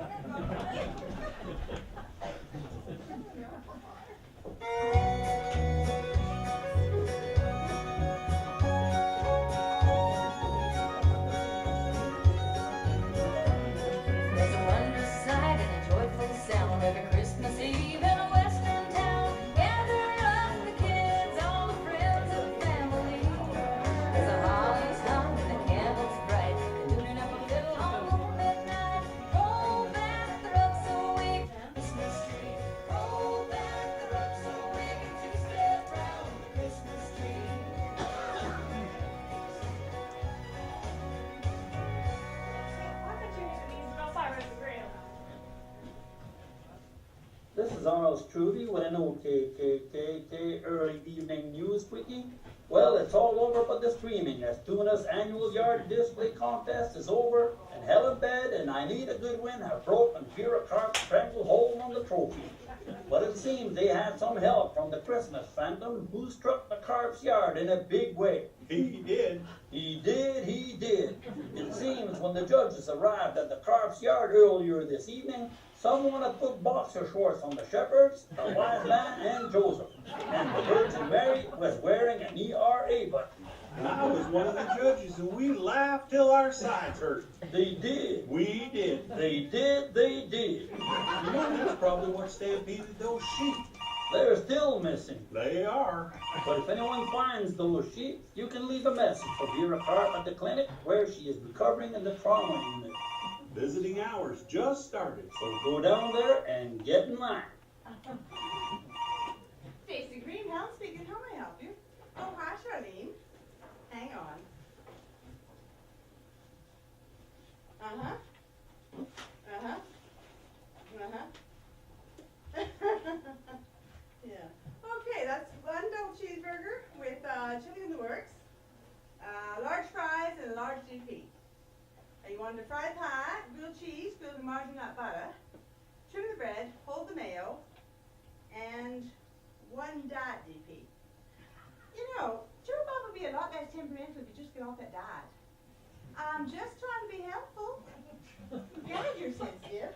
Speaker 11: There's a wondrous sight and a joyful sound every Christmas Eve in a western town. Gather up the kids, all the friends of the family. There's a holly's hung and the candles bright, and tuning up a little on moonlit night. Roll back the rooks awake, Christmas tree. Roll back the rooks awake and two-step round the Christmas tree.
Speaker 7: Why don't you hit these go fire at the grill?
Speaker 3: This is Arnold Struve with an OKKK early evening news quickie. Well, it's all over but the streaming as Tuna's annual yard display contest is over, and Helen Bed and I Need a Goodwin have broken Vera Carp's stranglehold on the trophy. But it seems they had some help from the Christmas Phantom, who struck the Carp's yard in a big way.
Speaker 10: He did.
Speaker 3: He did. It seems when the judges arrived at the Carp's yard earlier this evening, someone had put boxer shorts on the shepherds, the wise man, and Joseph. And the Virgin Mary was wearing an ERA button.
Speaker 10: And I was one of the judges, and we laughed till our sides hurt.
Speaker 3: They did.
Speaker 10: We did.
Speaker 3: They did.
Speaker 10: You know, that's probably what stampeded those sheep.
Speaker 3: They're still missing.
Speaker 10: They are.
Speaker 3: But if anyone finds those sheep, you can leave a message for Vera Carp at the clinic where she is recovering in the trauma unit.
Speaker 10: Visiting hours just started.
Speaker 3: So go down there and get in line.
Speaker 9: Stacy Greenhouse speaking. How may I help you? Oh, hi, Charlene. Hang on. Uh-huh. Yeah. Okay, that's one double cheeseburger with chili in the works, large fries, and a large GP. You wanted a fried pie, grilled cheese, grilled in margarine nut butter, trim the bread, hold the mayo, and one diet DP. You know, Joe Bob would be a lot less temperamental if you just get off that diet. I'm just trying to be helpful. Glad you're sensitive.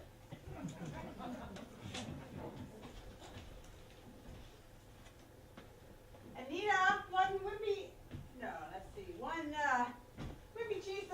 Speaker 9: Anita, one wimpy cheese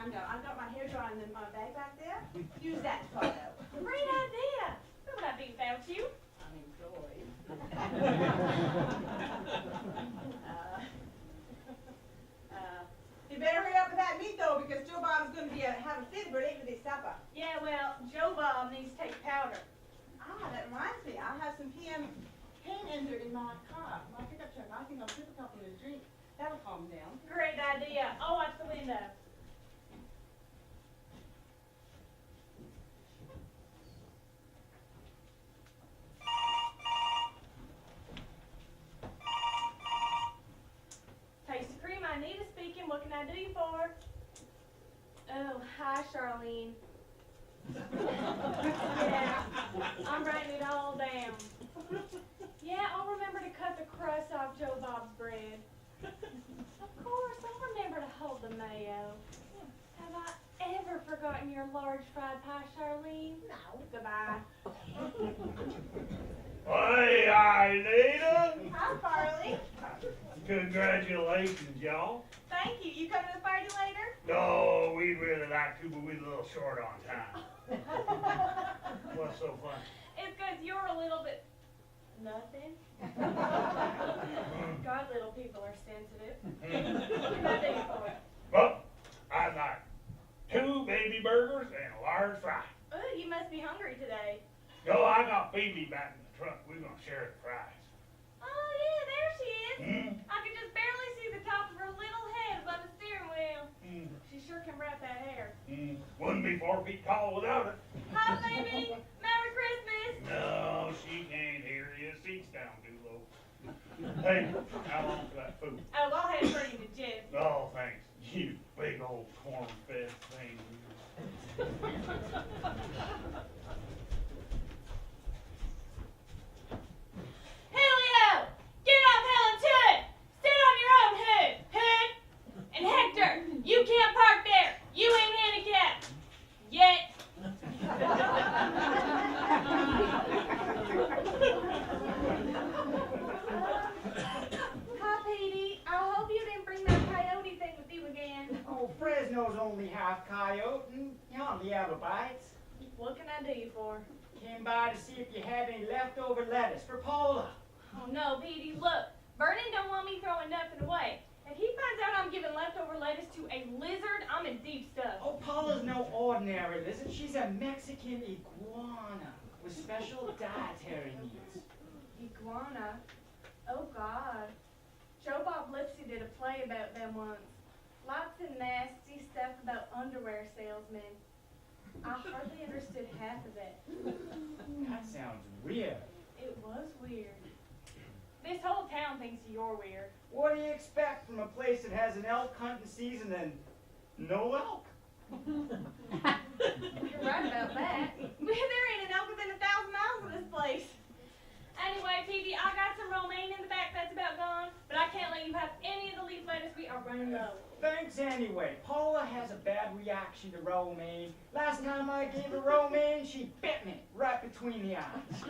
Speaker 7: I'm done. I've got my hair drying in my bag back there. Use that to part out.
Speaker 12: Great idea. What would I do without you?
Speaker 7: Unemployed. You better hurry up with that meat though, because Joe Bob's going to have a fit. We're late for this supper.
Speaker 12: Yeah, well, Joe Bob needs to take powder.
Speaker 7: Ah, that reminds me. I have some PM pain entered in my car. My pickup truck. I think I'll sip a couple of drinks. That'll calm down.
Speaker 12: Great idea. I'll watch the window. Tasty Cream, Anita speaking. What can I do you for? Oh, hi, Charlene. Yeah, I'm writing it all down. Yeah, I'll remember to cut the crust off Joe Bob's bread. Of course, I'll remember to hold the mayo. Have I ever forgotten your large fried pie, Charlene? No. Goodbye.
Speaker 2: Hey, Anita.
Speaker 12: Hi, Farley.
Speaker 2: Congratulations, y'all.
Speaker 12: Thank you. You coming to the party later?
Speaker 2: No, we'd really like to, but we're a little short on time. What's so funny?
Speaker 12: It's because you're a little bit... nothing. God, little people are sensitive. What can I do for it?
Speaker 2: Well, I'd like 2 baby burgers and a large fry.
Speaker 12: Ooh, you must be hungry today.
Speaker 2: No, I got Phoebe back in the truck. We're going to share the fries.
Speaker 12: Oh, yeah, there she is. I can just barely see the top of her little head above the steering wheel. She sure can wrap that hair.
Speaker 2: Wouldn't be 4 feet tall without it.
Speaker 12: Hi, baby. Merry Christmas.
Speaker 2: No, she can't hear you. Seat's down too low. Hey, how long for that food?
Speaker 12: Oh, I'll have it for you to Jim.
Speaker 2: Oh, thanks. You big old corn-fed thing.
Speaker 12: Julio! Get off Helen's hood! Sit on your own hood! Hood! And Hector, you can't park there! You ain't handicapped! Yet! Hi, Petey. I hope you didn't bring that coyote thing with you again.
Speaker 6: Oh, Fresno's only half coyote, and you hardly ever bites.
Speaker 12: What can I do you for?
Speaker 6: Came by to see if you had any leftover lettuce for Paula.
Speaker 12: Oh no, Petey, look. Vernon don't want me throwing nothing away. If he finds out I'm giving leftover lettuce to a lizard, I'm in deep stuff.
Speaker 6: Oh, Paula's no ordinary lizard. She's a Mexican iguana with special dietary needs.
Speaker 12: Iguana? Oh God. Joe Bob Lipsy did a play about them once. Lots of nasty stuff about underwear salesmen. I hardly understood half of it.
Speaker 6: That sounds weird.
Speaker 12: It was weird. This whole town thinks you're weird.
Speaker 6: What do you expect from a place that has an elk hunting season and no elk?
Speaker 12: You're right about that. There ain't an elk within 1,000 miles of this place. Anyway, Petey, I got some romaine in the back that's about gone, but I can't let you have any of the leaf lettuce. We are running low.
Speaker 6: Thanks anyway. Paula has a bad reaction to romaine. Last time I gave her romaine, she bit me right between the eyes.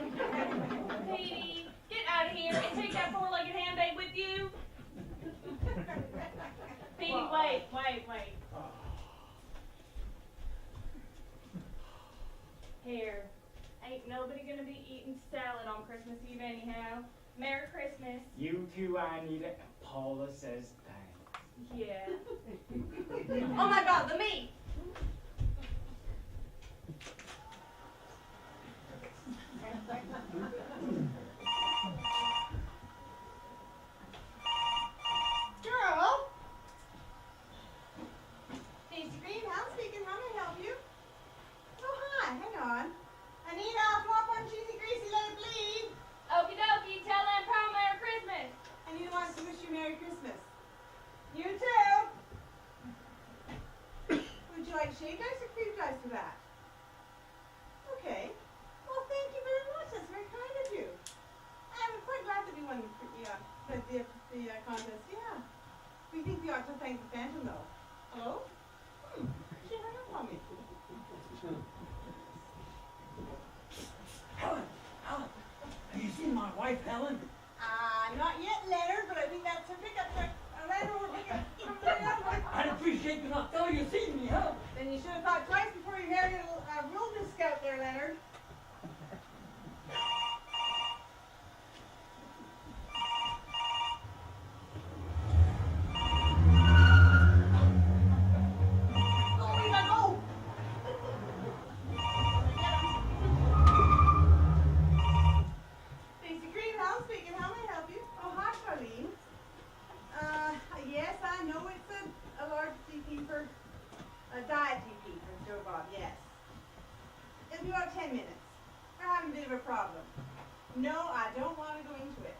Speaker 12: Petey, get out of here and take that 4-legged handbag with you. Petey, wait. Here. Ain't nobody gonna be eating salad on Christmas Eve anyhow. Merry Christmas.
Speaker 6: You too, Anita. And Paula says thanks.
Speaker 12: Yeah. Oh my God, the meat!
Speaker 7: Girl? Tasty Cream, Helen speaking. How may I help you? Oh, hi. Hang on. Anita, I'll flop one cheesy, greasy, let it bleed.
Speaker 12: Okie dokie, tell them Pearl Merry Christmas.
Speaker 7: Anita wants to wish you Merry Christmas. You too. Would you like shaved ice or creamed ice for that? Okay. Well, thank you very much. That's very kind of you. I'm quite glad that we won the contest. Yeah. We think we ought to thank the Phantom, though. Hello? She hung up on me.
Speaker 13: Helen, have you seen my wife, Helen?
Speaker 7: Not yet, Leonard, but I think that's her pickup truck. Leonard, we're picking up.
Speaker 13: I'd appreciate you not telling you seen me, huh?
Speaker 9: you should have thought twice before you married a wilderness scout there, Leonard. No, I don't want to go into it.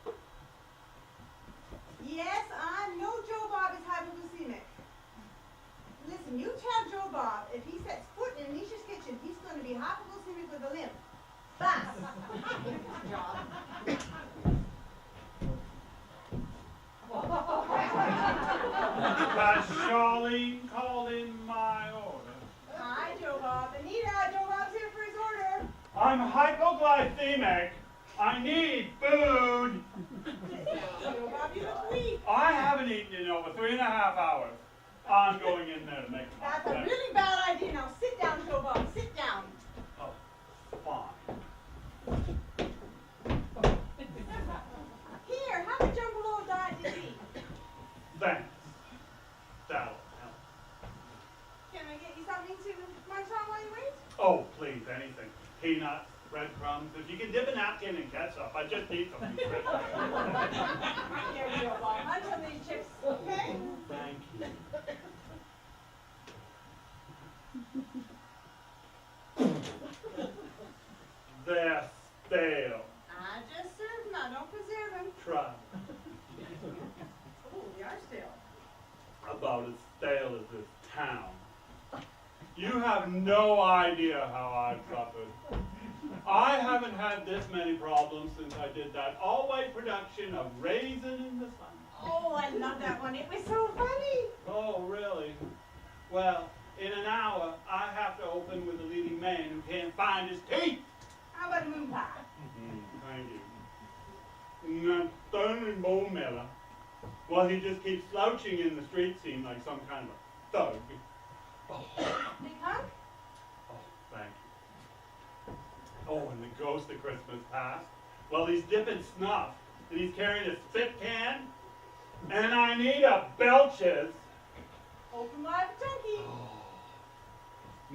Speaker 9: Yes, I know Joe Bob is hypoglycemic. Listen, you tell Joe Bob if he sets foot in Anisha's kitchen, he's going to be hypoglycemic with a limp. Fast. Job.
Speaker 2: Has Charlene called in my order?
Speaker 9: Hi, Joe Bob. Anita, Joe Bob's here for his order.
Speaker 2: I'm hypoglycemic. I need food.
Speaker 9: Joe Bob, you look weak.
Speaker 2: I haven't eaten in over 3.5 hours. I'm going in there to make my
Speaker 9: That's a
Speaker 2: breakfast.
Speaker 9: really bad idea. Now sit down, Joe Bob. Sit down.
Speaker 2: Oh, fine.
Speaker 9: Here, have a jumbo of diet to eat.
Speaker 2: Thanks. That'll help.
Speaker 9: Can I get you something to munch on while you wait?
Speaker 2: Oh, please, anything. Peanuts, breadcrumbs. If you can dip a napkin in ketchup, I just need some bread.
Speaker 9: Here we go, Bob. Munch on these chips, okay?
Speaker 2: Thank you. They're stale.
Speaker 9: I just served them. I don't preserve them.
Speaker 2: Try.
Speaker 9: Oh, they are stale.
Speaker 2: About as stale as this town. You have no idea how I've suffered. I haven't had this many problems since I did that all-white production of Raisin in the Sun.
Speaker 9: Oh, I love that one. It was so funny.
Speaker 2: Oh, really? Well, in an hour, I have to open with a leading man who can't find his teeth.
Speaker 9: How about a moon pie?
Speaker 2: Thank you. Not Sterling Bo Miller. Well, he just keeps slouching in the street scene like some kind of a thug.
Speaker 9: Big hug?
Speaker 2: Oh, thank you. Oh, and the ghost of Christmas past. Well, he's dipping snuff, and he's carrying a spit can, and I need a Belches.
Speaker 9: Open wide for turkey.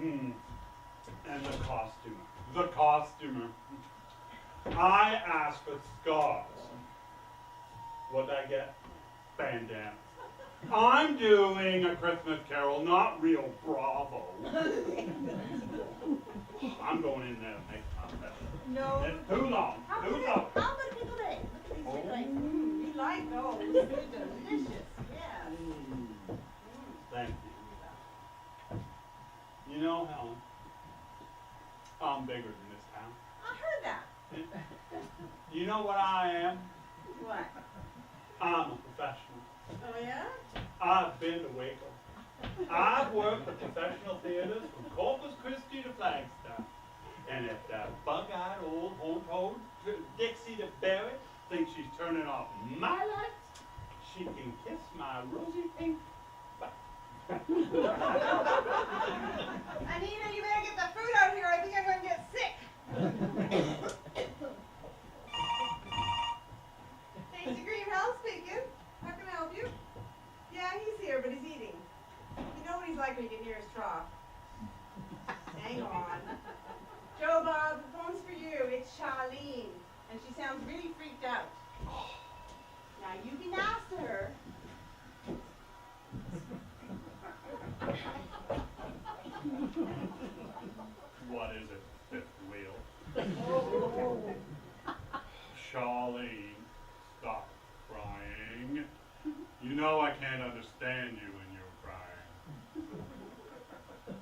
Speaker 2: And the costumer. The costumer. I asked for scarves. What'd I get? Bandanas. I'm doing a Christmas Carol, not real Bravo. I'm going in there to make my best.
Speaker 9: No.
Speaker 2: It's too long. Too long.
Speaker 9: How about a pickle egg? Look at these pickle eggs. You like those. They're delicious. Yes.
Speaker 2: Thank you. You know, Helen, I'm bigger than this town.
Speaker 9: I heard that.
Speaker 2: You know what I am?
Speaker 9: What?
Speaker 2: I'm a professional.
Speaker 9: Oh, yeah?
Speaker 2: I've been to Waco. I've worked for professional theaters from Corpus Christi to Flagstaff. And if that bug-eyed old home-toad Dixie the Barrett thinks she's turning off my lights, she can kiss my rosy pink butt.
Speaker 9: Anita, you better get the food out here. I think I'm going to get sick. Tasty Greenhouse speaking. How can I help you? Yeah, he's here, but he's eating. You know what he's like when you get near his trough. Hang on. Joe Bob, the phone's for you. It's Charlene, and she sounds really freaked out. Now you be nice to her.
Speaker 2: What is it, fifth wheel? Charlene, stop crying. You know I can't understand you when you're crying.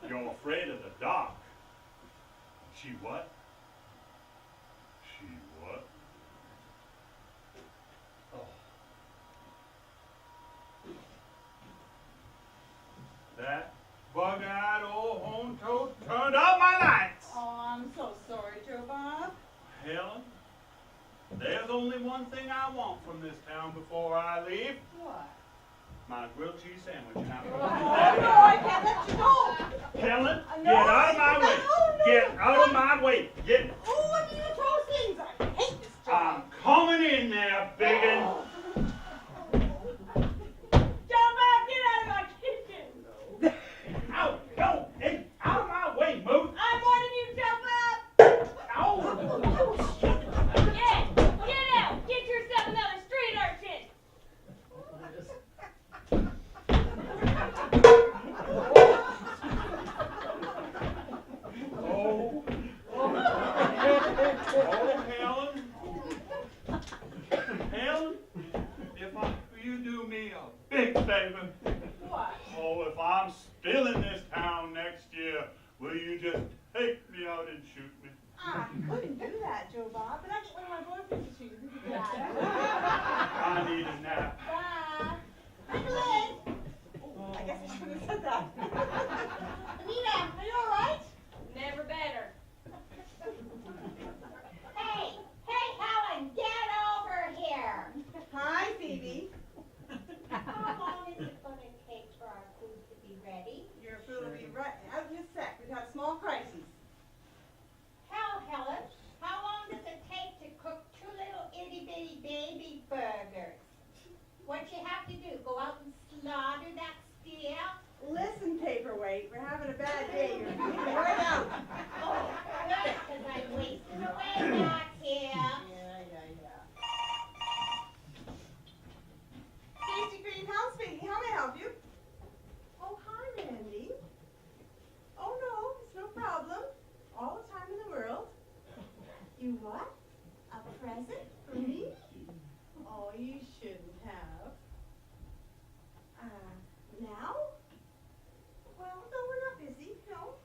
Speaker 2: You're afraid of the dark. She what? She what? Oh. That bug-eyed old home-toad turned out my lights!
Speaker 9: Oh, I'm so sorry, Joe Bob.
Speaker 2: Helen, there's only one thing I want from this town before I leave.
Speaker 9: What?
Speaker 2: My grilled cheese sandwich. And
Speaker 9: Oh, no, I can't let you go.
Speaker 10: Helen.
Speaker 7: No,
Speaker 10: Get out of my way.
Speaker 7: no,
Speaker 10: Get out of my way. Get.
Speaker 7: Oh, what do you throw things? I hate this
Speaker 10: I'm
Speaker 7: job.
Speaker 10: coming in there, biggin.
Speaker 7: Joe Bob, get out of my kitchen.
Speaker 10: Out. No. Hey, out of my way, Moose.
Speaker 7: I'm warning you, Joe Bob.
Speaker 10: Ow.
Speaker 12: Yeah, get out! Get yourself another street urchin!
Speaker 2: Oh, Helen. Helen, you do me a big favor.
Speaker 7: What?
Speaker 2: Oh, if I'm still in this town next year, will you just take me out and shoot me?
Speaker 7: I couldn't do that, Joe Bob, but I get one of my boyfriends to shoot you.
Speaker 2: I need a nap.
Speaker 7: Bye. Nicholas! Oh, I guess I shouldn't have said that. Anita, are you all right?
Speaker 12: Never better.
Speaker 4: Hey, Helen, get over here.
Speaker 7: Hi, Phoebe.
Speaker 4: How long is it gonna take for our food to be ready?
Speaker 7: Your food will be right out in a sec. We've had a small crisis.
Speaker 4: Helen, how long does it take to cook 2 little itty-bitty baby burgers? What you have to do, go out and slaughter that steer?
Speaker 7: Listen, Paperweight, we're having a bad day. You're leaving right out.
Speaker 4: Oh, good, 'cause I'm wasting away back here.
Speaker 7: Yeah. Tasty Green House speaking. How may I help you? Oh, hi, Randy. Oh, no, it's no problem. All the time in the world. You what? A present for me? Oh, you shouldn't have. Now? Well, no, we're not busy, no.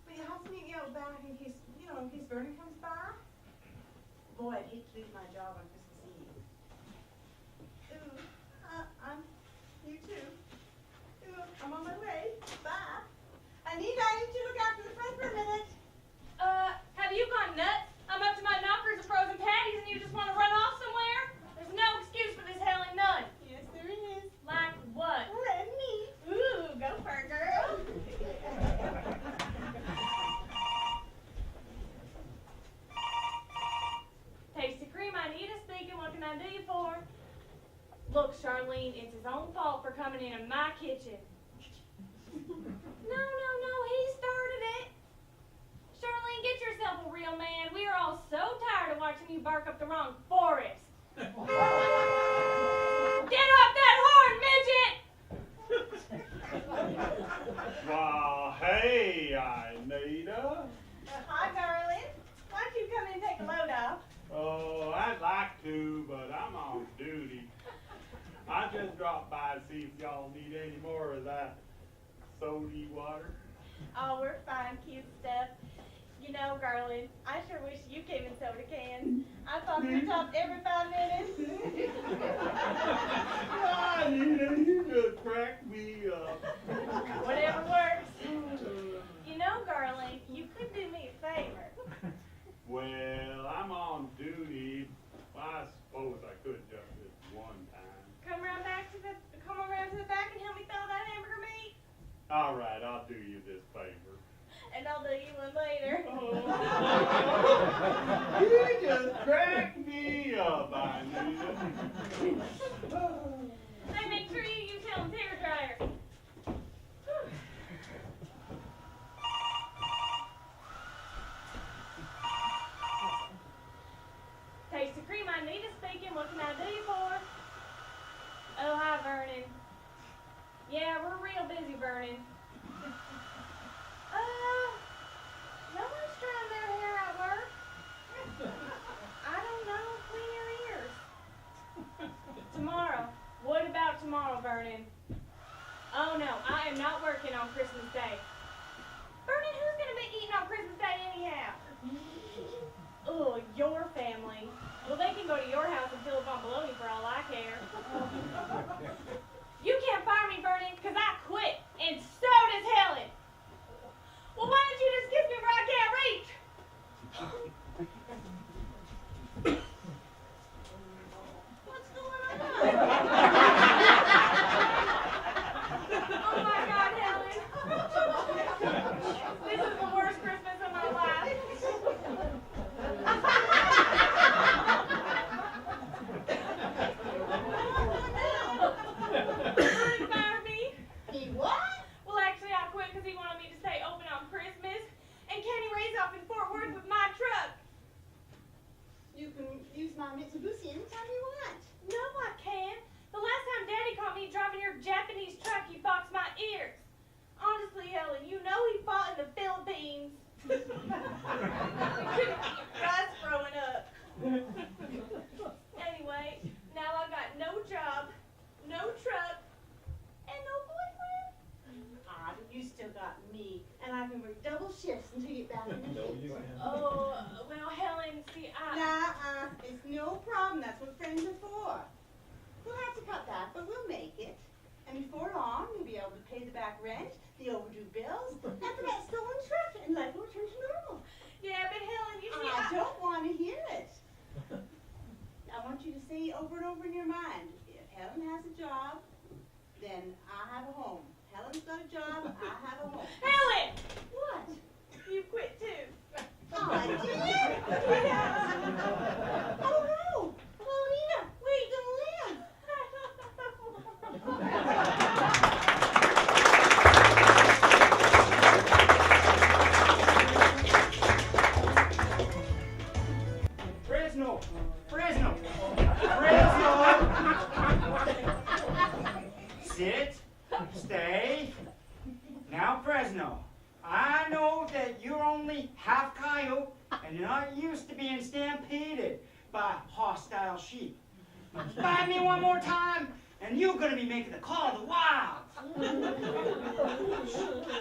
Speaker 7: But you'll have to meet me out back in case, in case Vernon comes by. Boy, I'd hate to lose my job on Christmas Eve. Ooh, you too. Ooh, I'm on my way. Bye. Anita, I need you to look after the front for a minute.
Speaker 12: Have you gone nuts? I'm up to my knockers of frozen patties and you just want to run off somewhere? There's no excuse for this, Helen, none.
Speaker 7: Yes, there is.
Speaker 12: Like what?
Speaker 7: Let me. Ooh, go for it, girl.
Speaker 12: Tasty Cream, Anita speaking. What can I do you for? Look, Charlene, it's his own fault for coming in my kitchen. No, he started it. Charlene, get yourself a real man. We are all so tired of watching you bark up the wrong forest. Get off that horn, midget!
Speaker 2: Well, hey, Anita.
Speaker 7: Hi, darling. Why don't you come in and take a load off?
Speaker 2: Oh, I'd like to, but I'm on duty. I just dropped by to see if y'all need any more of that sody water.
Speaker 7: Oh, we're fine, cute stuff. You know, darling, I sure wish you came in soda cans. I thought you talked every 5 minutes.
Speaker 2: Anita, you just cracked me up.
Speaker 7: Whatever works. You know, darling, you could do me a favor.
Speaker 2: Well, I'm on duty. Well, I suppose I could just this one time.
Speaker 7: Come around to the back and help me throw that hamburger meat.
Speaker 2: All right, I'll do you this favor.
Speaker 7: And I'll do you one later.
Speaker 2: Oh, you just cracked me up, Anita.
Speaker 12: Hey, make sure you use Helen's hair dryer. Tasty Cream, Anita speaking. What can I do you for? Oh, hi, Vernon. Yeah, we're real busy, Vernon.
Speaker 7: No one's trying their hair at work. I don't know. Clean your ears.
Speaker 12: Tomorrow. What about tomorrow, Vernon? Oh, no, I am not working on Christmas Day. Vernon, who's going to be eating on Christmas Day anyhow? Oh, your family. Well, they can go to your house and fill up on bologna for all I care. You can't fire me, Vernon, because I quit, and so does Helen. Well, why don't you just kiss me where I can't reach?
Speaker 7: What's going on?
Speaker 12: Oh, my God, Helen.
Speaker 9: Lucy, anytime you want.
Speaker 12: No, I can't. The last time Daddy caught me driving your Japanese truck, he boxed my ears. Honestly, Helen, you know he fought in the Philippines. Guys growing up. Anyway, now I got no job, no truck, and no boyfriend.
Speaker 9: Ah, but you still got me, and I can work double shifts until you get back in the States.
Speaker 12: Oh, well, Helen, see,
Speaker 9: It's no problem. That's what friends are for. We'll have to cut back, but we'll make it. And before long, we'll be able to pay the back rent, the overdue bills, and for that stolen truck, and life will return to normal.
Speaker 12: Yeah, but Helen, you see,
Speaker 9: I don't want to hear it. I want you to say over and over in your mind, if Helen has a job, then I have a home. Helen's got a job, I have a home.
Speaker 12: Helen!
Speaker 9: What?
Speaker 12: You quit too.
Speaker 9: Oh, I did? Oh, no. Well, Nina, where are you going to live?
Speaker 6: Fresno! Fresno! Sit. Stay. Now, Fresno, I know that you're only half coyote and you're not used to being stampeded by hostile sheep. Find me one more time and you're going to be making the call of the wild.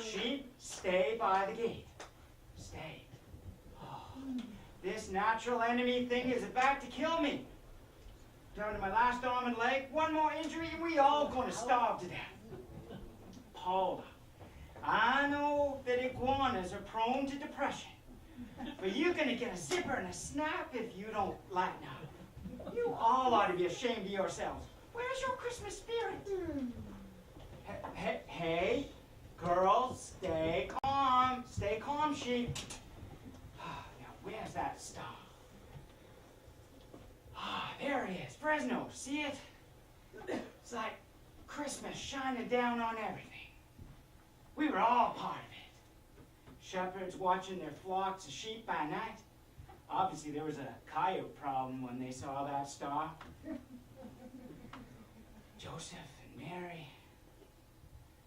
Speaker 6: Sheep, stay by the gate. Stay. Oh, this natural enemy thing is about to kill me. Down to my last arm and leg, one more injury and we all going to starve to death. Paula, I know that iguanas are prone to depression, but you're going to get a zipper and a snap if you don't lighten up. You all ought to be ashamed of yourselves. Where's your Christmas spirit? Hey, girls, stay calm. Stay calm, sheep. Now, where's that star? There it is. Fresno, see it? It's like Christmas shining down on everything. We were all part of it. Shepherds watching their flocks of sheep by night. Obviously, there was a coyote problem when they saw that star. Joseph and Mary.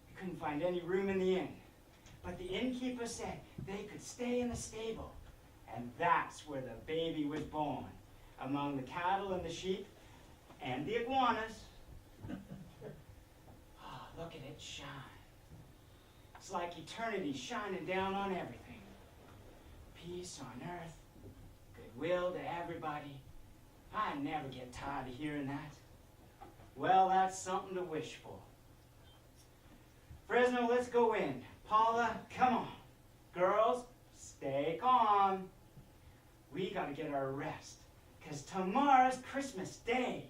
Speaker 6: They couldn't find any room in the inn. But the innkeeper said they could stay in the stable. And that's where the baby was born. Among the cattle and the sheep and the iguanas. Oh, look at it shine. It's like eternity shining down on everything. Peace on earth, goodwill to everybody. I never get tired of hearing that. Well, that's something to wish for. Fresno, let's go in. Paula, come on. Girls, stay calm. We gotta get our rest, 'cause tomorrow's Christmas Day.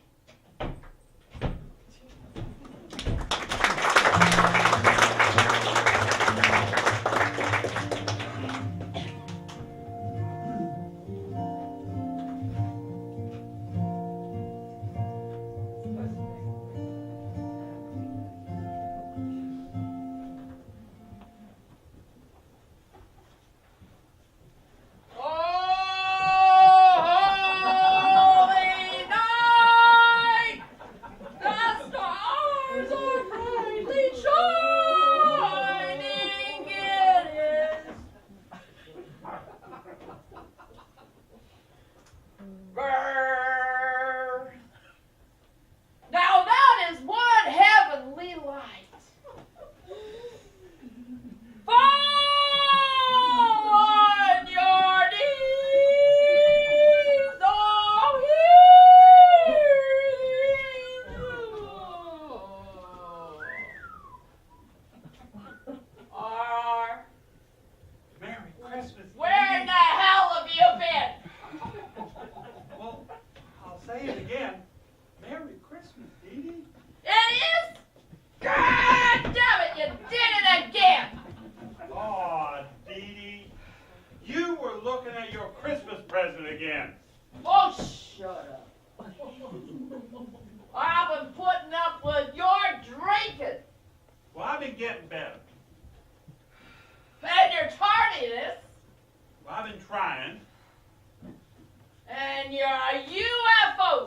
Speaker 4: And your UFO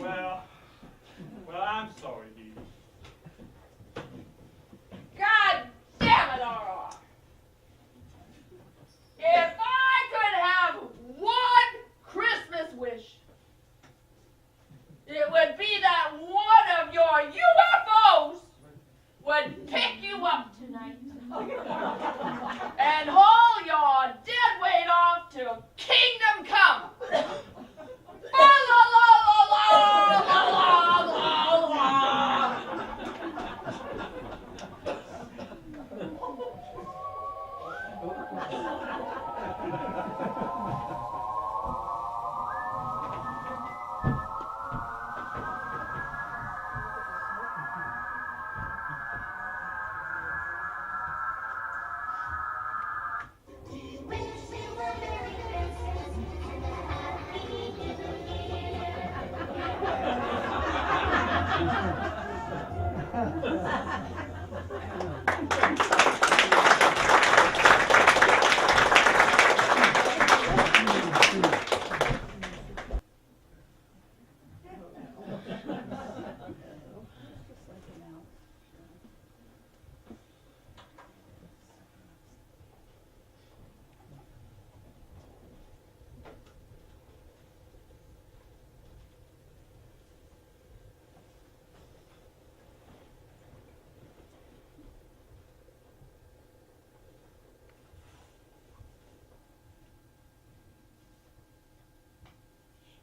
Speaker 2: Well, I'm sorry, Dee.
Speaker 4: God damn it, Aurora! If I could have one Christmas wish, it would be that one of your UFOs would pick you up tonight and haul your dead weight off to Kingdom Come. La la la la la la la la.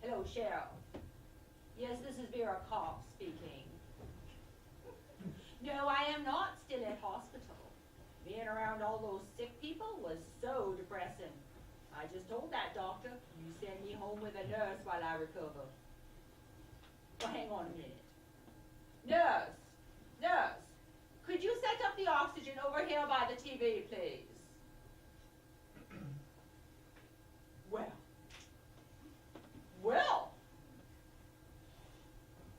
Speaker 4: Hello, Cheryl. Yes, this is Vera Kopp speaking. No, I am not still at hospital. Being around all those sick people was so depressing. I just told that doctor, you send me home with a nurse while I recover. Well, hang on a minute. Nurse, could you set up the oxygen over here by the TV, please? Well,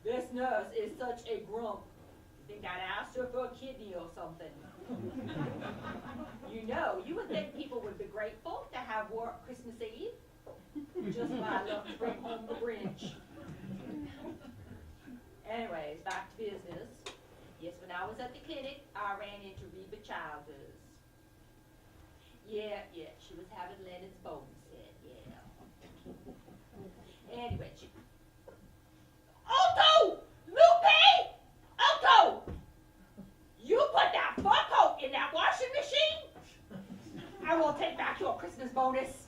Speaker 4: this nurse is such a grump. You think I'd asked her for a kidney or something? You know, you would think people would be grateful to have work Christmas Eve. Just my luck to bring home the Grinch. Anyways, back to business. Yes, when I was at the clinic, I ran into Reba Childers. Yeah, she was having Leonard's bone set, yeah. Anyway, she... Otto! Lupe! Otto! You put that fur coat in that washing machine? I will take back your Christmas bonus.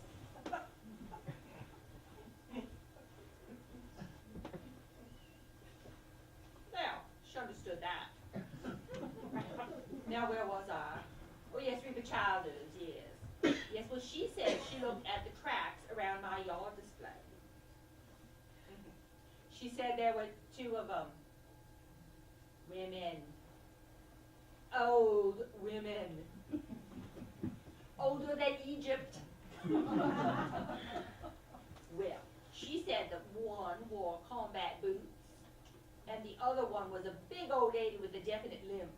Speaker 4: Now, she understood that. Now, where was I? Oh, yes, Reba Childers, yes. Yes, well, she said she looked at the cracks around my yard display. She said there were two of them. Women. Old women. Older than Egypt. Well, she said that one wore combat boots, and the other one was a big old lady with a definite limp.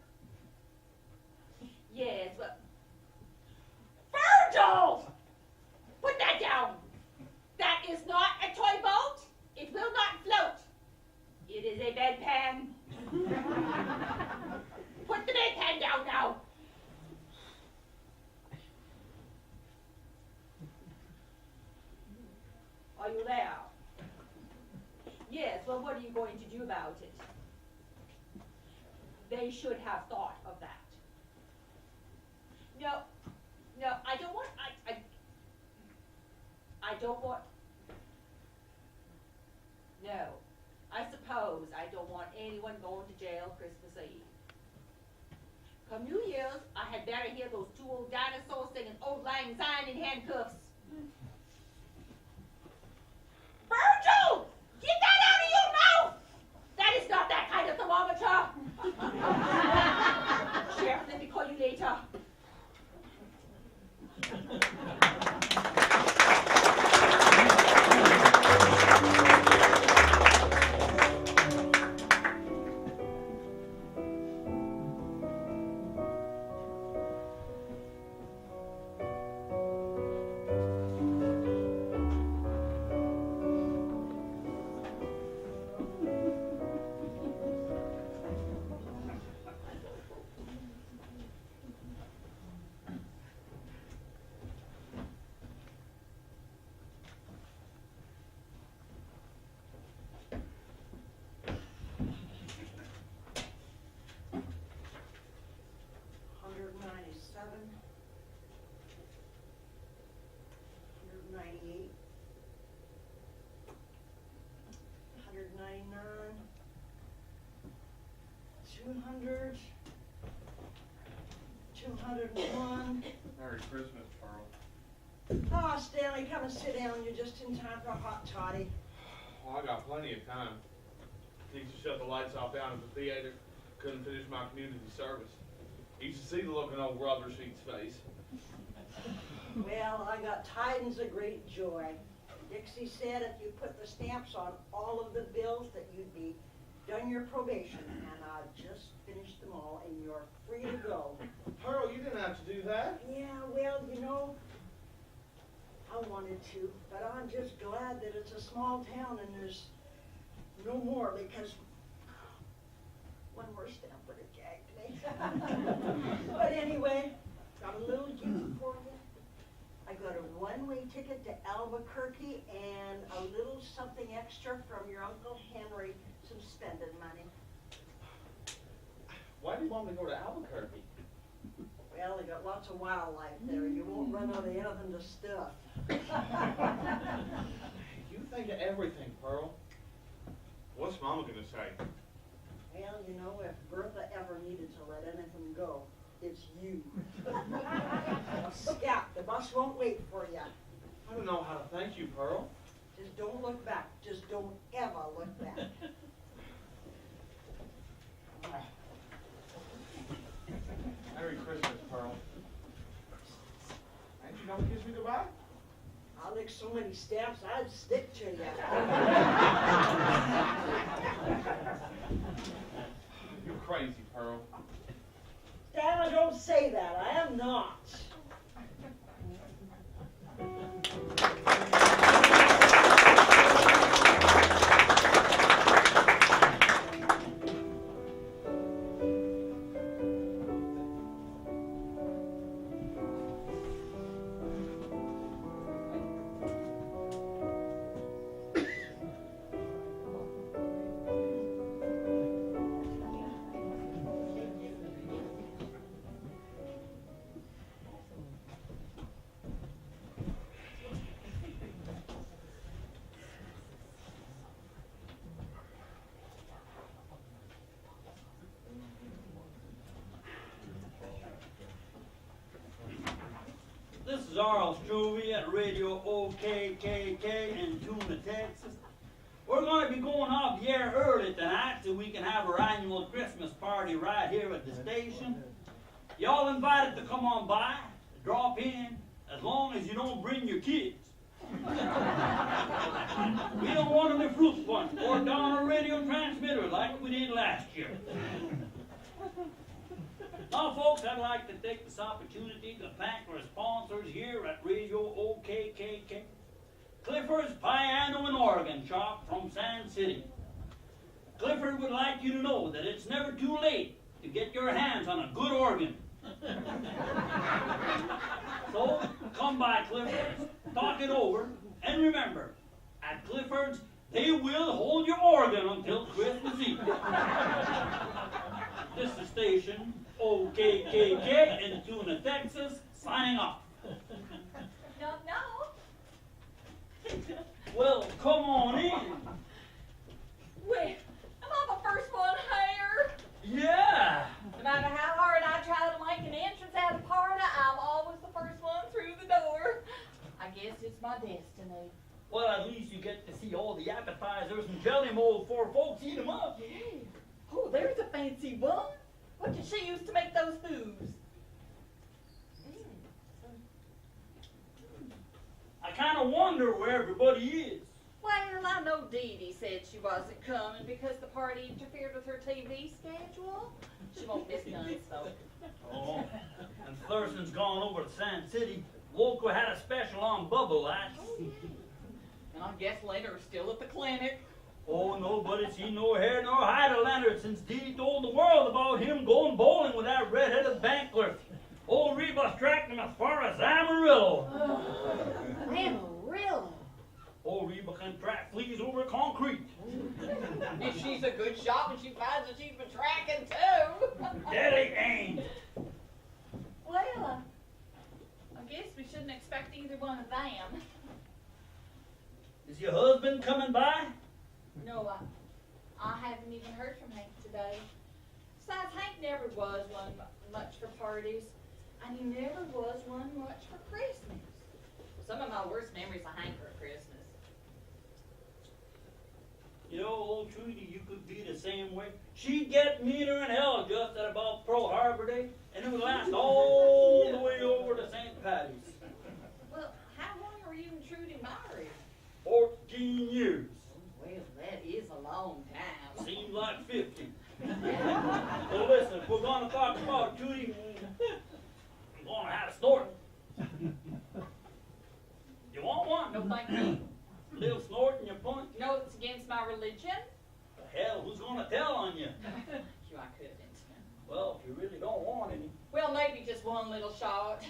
Speaker 4: Yes, well... Virgil! Put that down! That is not a toy boat. It will not float. It is a bedpan. Put the bedpan down now. Are you there? Yes, well, what are you going to do about it? They should have thought of that. No, I don't want, I don't want, no, I suppose I don't want anyone going to jail Christmas Eve. Come New Year's, I had better hear those two old dinosaurs singing Old Lang Syne in handcuffs. Virgil! Get that out of your mouth! That is not that kind of thermometer! Sheriff, let me call you later.
Speaker 9: 200, 201.
Speaker 5: Merry Christmas, Pearl.
Speaker 9: Oh, Stanley, come and sit down. You're just in time for a hot toddy.
Speaker 5: Well, I got plenty of time. Needs to shut the lights off down at the theater. Couldn't finish my community service. You should see the look on old Rubber Sheet's face.
Speaker 9: Well, I got tidings of great joy. Dixie said if you put the stamps on all of the bills that you'd be done your probation, and I just finished them all, and you're free to go.
Speaker 5: Pearl, you didn't have to do that.
Speaker 9: Yeah, well, you know, I wanted to, but I'm just glad that it's a small town and there's no more, because one more stamp would have gagged me. But anyway, got a little gift for you. I got a one-way ticket to Albuquerque and a little something extra from your Uncle Henry, some spending money.
Speaker 5: Why do you want me to go to Albuquerque?
Speaker 9: Well, they got lots of wildlife there. You won't run out of anything to stuff.
Speaker 5: You think of everything, Pearl. What's Mama gonna say?
Speaker 9: Well, you know, if Bertha ever needed to let anything go, it's you. Now, Scout, the bus won't wait for you.
Speaker 5: I don't know how to thank you, Pearl.
Speaker 9: Just don't look back. Just don't ever look back.
Speaker 5: Merry Christmas, Pearl. Ain't you gonna kiss me goodbye?
Speaker 9: I'll lick so many stamps, I'd stick to you.
Speaker 5: You're crazy, Pearl.
Speaker 9: Stanley, don't say that. I am not.
Speaker 3: This is Arl Struve at Radio OKKK in Tuna, Texas. We're going to be going off the air early tonight so we can have our annual Christmas party right here at the station. Y'all invited to come on by, drop in, as long as you don't bring your kids. We don't want any fruit punch or down a radio transmitter like we did last year. Now, folks, I'd like to take this opportunity to thank our sponsors here at Radio OKKK. Clifford's Piano and Organ Shop from Sand City. Clifford would like you to know that it's never too late to get your hands on a good organ. So, come by Clifford's, talk it over, and remember, at Clifford's, they will hold your organ until Christmas Eve. This is station OKKK in Tuna, Texas, signing off.
Speaker 12: No.
Speaker 3: Well, come on in.
Speaker 4: Wait, am I the first one here?
Speaker 3: Yeah.
Speaker 4: No matter how hard I try to make an entrance at a party, I'm always the first one through the door. I guess it's my destiny.
Speaker 3: Well, at least you get to see all the appetizers and jelly mold for folks eat them up.
Speaker 4: Yeah. Oh, there's a fancy one. What did she use to make those foods?
Speaker 3: I kind of wonder where everybody is.
Speaker 4: Well, I know Dee Dee said she wasn't coming because the party interfered with her TV schedule. She won't miss none, so.
Speaker 3: Oh, and Thurston's gone over to Sand City. Loco had a special on bubble lights.
Speaker 4: Oh, yeah. And I guess later we're still at the clinic.
Speaker 3: Oh, nobody's seen no hair nor hide of Leonard since Dee told the world about him going bowling with that red-headed bank clerk. Old Reba's tracked him as far as Amarillo.
Speaker 4: Amarillo?
Speaker 3: Old Reba can track fleas over concrete.
Speaker 4: If she's a good shot when she finds that she's been tracking too.
Speaker 3: Daddy ain't.
Speaker 4: Well, I guess we shouldn't expect either one of them.
Speaker 3: Is your husband coming by?
Speaker 4: No, I haven't even heard from Hank today. Besides,
Speaker 14: Hank never was one much for parties, and he never was one much for Christmas. Some of my worst memories of Hank are Christmas.
Speaker 3: You know, old Trudy, you could be the same way. She'd get meaner than hell just at about Pearl Harbor Day, and it would last all the way over to St. Patty's.
Speaker 14: Well, how long were you and Trudy married?
Speaker 3: 14 years.
Speaker 14: Well, that is a long time.
Speaker 3: Seems like 50. So listen, if we're gonna talk about Trudy, I'm gonna have a snort. You want one?
Speaker 14: No, thank you.
Speaker 3: Little snort in your punch?
Speaker 14: No, it's against my religion.
Speaker 3: The hell, who's gonna tell on you?
Speaker 14: You, I couldn't.
Speaker 3: Well, if you really don't want any.
Speaker 14: Well, maybe just one little shot.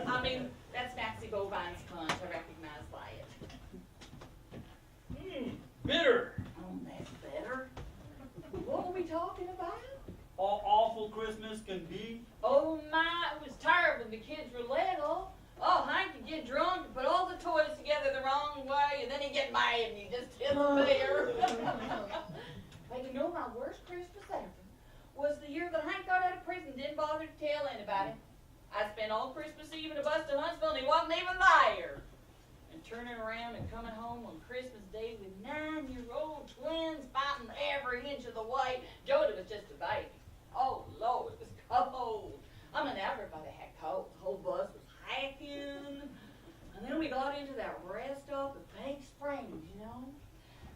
Speaker 14: I mean, that's Maxie Bovine's punch. I recognize by it.
Speaker 3: Bitter.
Speaker 14: Oh, that's better. What were we talking about?
Speaker 3: How awful Christmas can be.
Speaker 14: Oh my, it was terrible when the kids were little. Oh, Hank would get drunk and put all the toys together the wrong way, and then he'd get mad and he'd just disappear. But you know my worst Christmas ever was the year that Hank got out of prison, didn't bother to tell anybody. I spent all Christmas Eve in a bus to Huntsville and he wasn't even there. And turning around and coming home on Christmas Day with 9-year-old twins fighting every inch of the way. Jody was just a baby. Oh, Lord, it was cold. I mean, everybody had cold. The whole bus was hacking. And then we got into that rest stop at Big Springs, you know.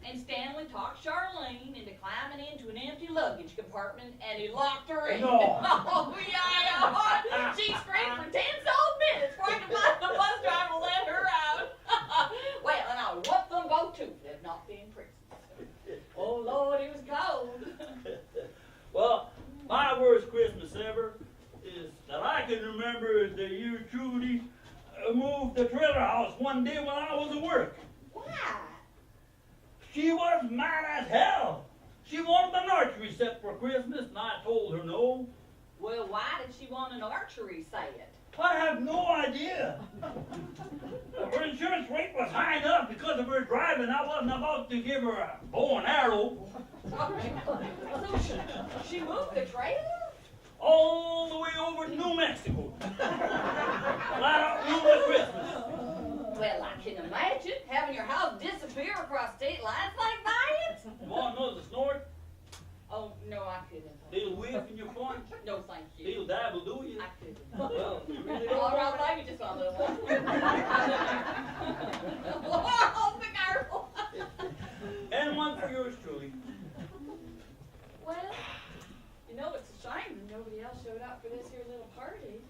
Speaker 14: And Stanley talked Charlene into climbing into an empty luggage compartment, and he locked her in.
Speaker 3: No.
Speaker 14: Oh, yeah. She screamed for 10 solid minutes before I could find the bus driver to let her out. Well, and I whooped them both too for not being Christmas. Oh, Lord, it was cold.
Speaker 3: Well, my worst Christmas ever is that I can remember is the year Trudy moved the trailer house one day when I was at work.
Speaker 14: Why?
Speaker 3: She was mad as hell. She wanted an archery set for Christmas, and I told her no.
Speaker 14: Well, why did she want an archery set?
Speaker 3: I have no idea. Her insurance rate was high enough because of her driving. I wasn't about to give her a bow and arrow.
Speaker 14: So she moved the trailer?
Speaker 3: All the way over to New Mexico. Flat out ruined Christmas.
Speaker 14: Well, I can imagine having your house disappear across state lines like that.
Speaker 3: You want another snort?
Speaker 14: Oh, no, I couldn't.
Speaker 3: Little whiff in your punch?
Speaker 14: No, thank you.
Speaker 3: Little dab will do you.
Speaker 14: I couldn't.
Speaker 3: Well, you really don't
Speaker 14: All
Speaker 3: want
Speaker 14: right, maybe just one little one. Oh, be careful.
Speaker 3: And one for yours truly.
Speaker 14: Well, you know, it's a shame that nobody else showed up for this here little party.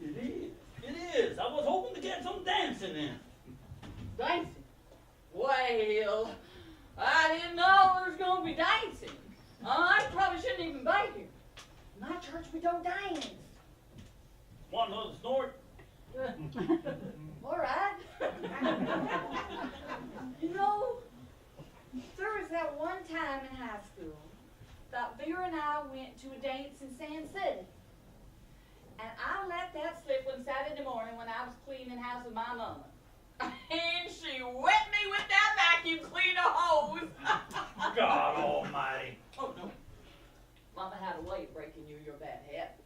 Speaker 3: It is. It is. I was hoping to get some dancing in.
Speaker 14: Dancing? Well, I didn't know there was going to be dancing. I probably shouldn't even be here. In my church, we don't dance.
Speaker 3: Want another snort?
Speaker 14: All right. You know, there was that one time in high school that Vera and I went to a dance in Sand City. And I let that slip one Saturday morning when I was cleaning house with my mama. And she wet me with that vacuum cleaner hose.
Speaker 3: God almighty.
Speaker 14: Oh, no. Mama had a way of breaking you your bad habits.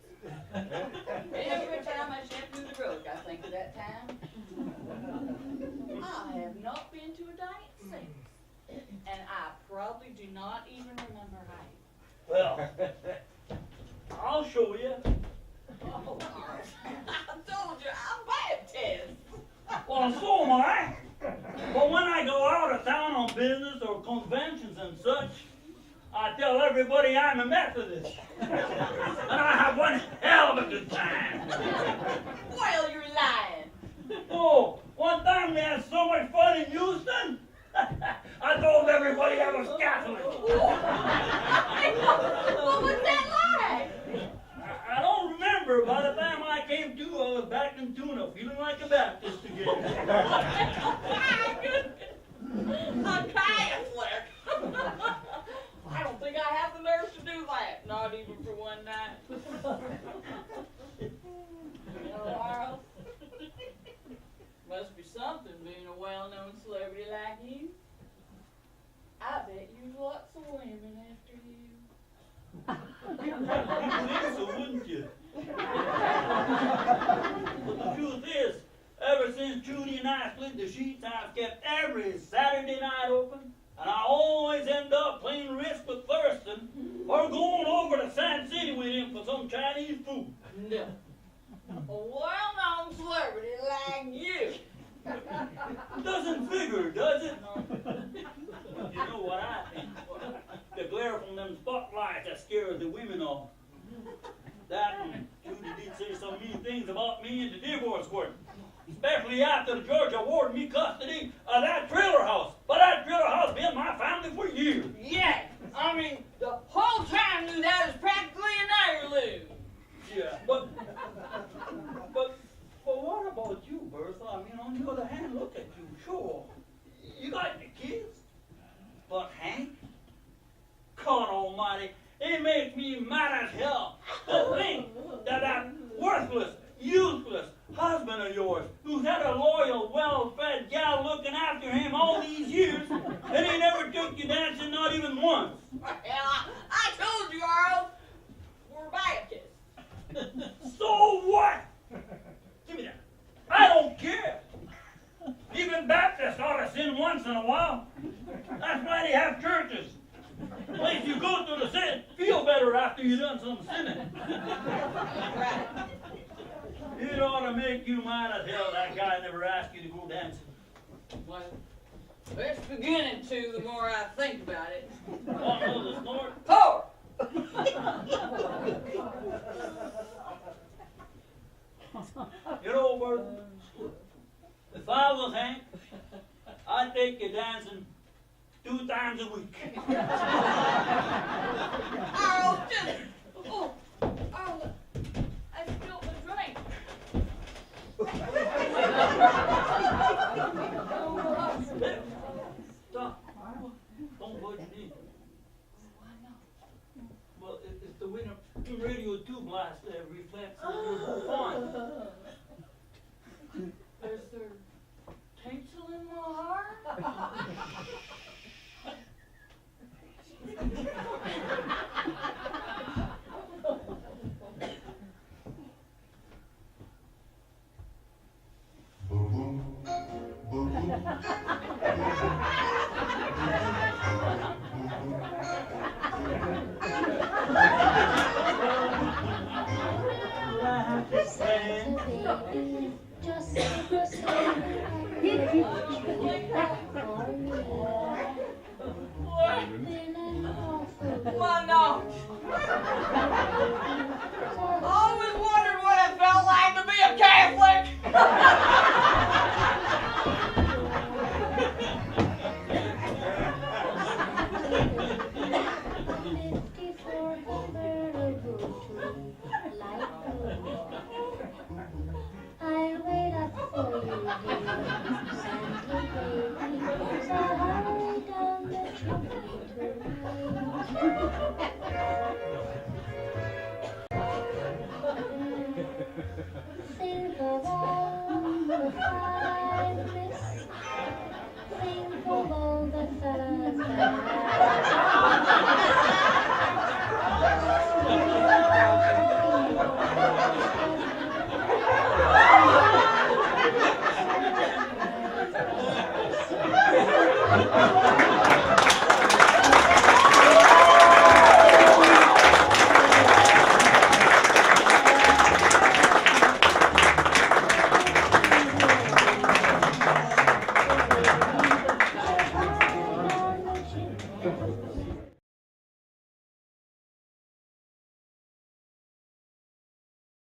Speaker 14: Every time I shampoo the rug, I think of that time. I have not been to a dance since. And I probably do not even remember how.
Speaker 3: Well, I'll show you.
Speaker 14: Oh, I told you, I'm Baptist.
Speaker 3: Well, so am I. But when I go out of town on business or conventions and such, I tell everybody I'm a Methodist. And I have one hell of a good time.
Speaker 14: Well, you're lying.
Speaker 3: Oh, one time we had so much fun in Houston, I told everybody I was Catholic.
Speaker 14: What was that like?
Speaker 3: I don't remember. By the time I came to, I was back in Tuna, feeling like a Baptist again.
Speaker 14: I'm Catholic. I don't think I have the nerve to do that. Not even for one night. Well, must be something being a well-known celebrity like you. I bet you lots of women after you.
Speaker 3: You'd think so, wouldn't you? But the truth is, ever since Judy and I split the sheets, I've kept every Saturday night open, and I always end up playing risk with Thurston or going over to Sand City with him for some Chinese food.
Speaker 14: No. A well-known celebrity like you.
Speaker 3: Doesn't figure, does it? You know what I think? The glare from them spotlights that scares the women off. That and Judy did say some mean things about me in the divorce court. Especially after the judge awarded me custody of that trailer house. But that trailer house been my family for years.
Speaker 14: Yeah, I mean, the whole town knew that was practically an heirloom.
Speaker 3: Yeah, but what about you, Bertha? I mean, on the other hand, look at you, sure. You got the kids. But Hank, God almighty, it makes me mad as hell to think that that worthless, useless husband of yours, who's had a loyal, well-fed gal looking after him all these years, and he never took you dancing, not even once.
Speaker 14: Well, I told you, Earl, we're Baptists.
Speaker 3: So what? Give me that. I don't care. Even Baptists ought to sin once in a while. That's why they have churches. Place you go to sin, feel better after you done some sinning. It ought to make you mad as hell that guy never asked you to go dancing.
Speaker 14: Well, it's beginning to the more I think about it.
Speaker 3: Want another snort?
Speaker 14: Four!
Speaker 3: You know, Bertha, if I was Hank, I'd take you dancing 2 times a week.
Speaker 14: Earl, just... Oh, Earl, I spilled the drink.
Speaker 3: Stop. Don't budge an inch. Well, if the winter radio 2 blast reflects, you're fine.
Speaker 14: Is there tinsel in my heart? Why not? Always wondered what it felt like to be a Catholic.
Speaker 11: I'll wait up for you here, Santa baby, so hurry down the chimney tonight. Think of all the fun I've missed, think of all the fellas that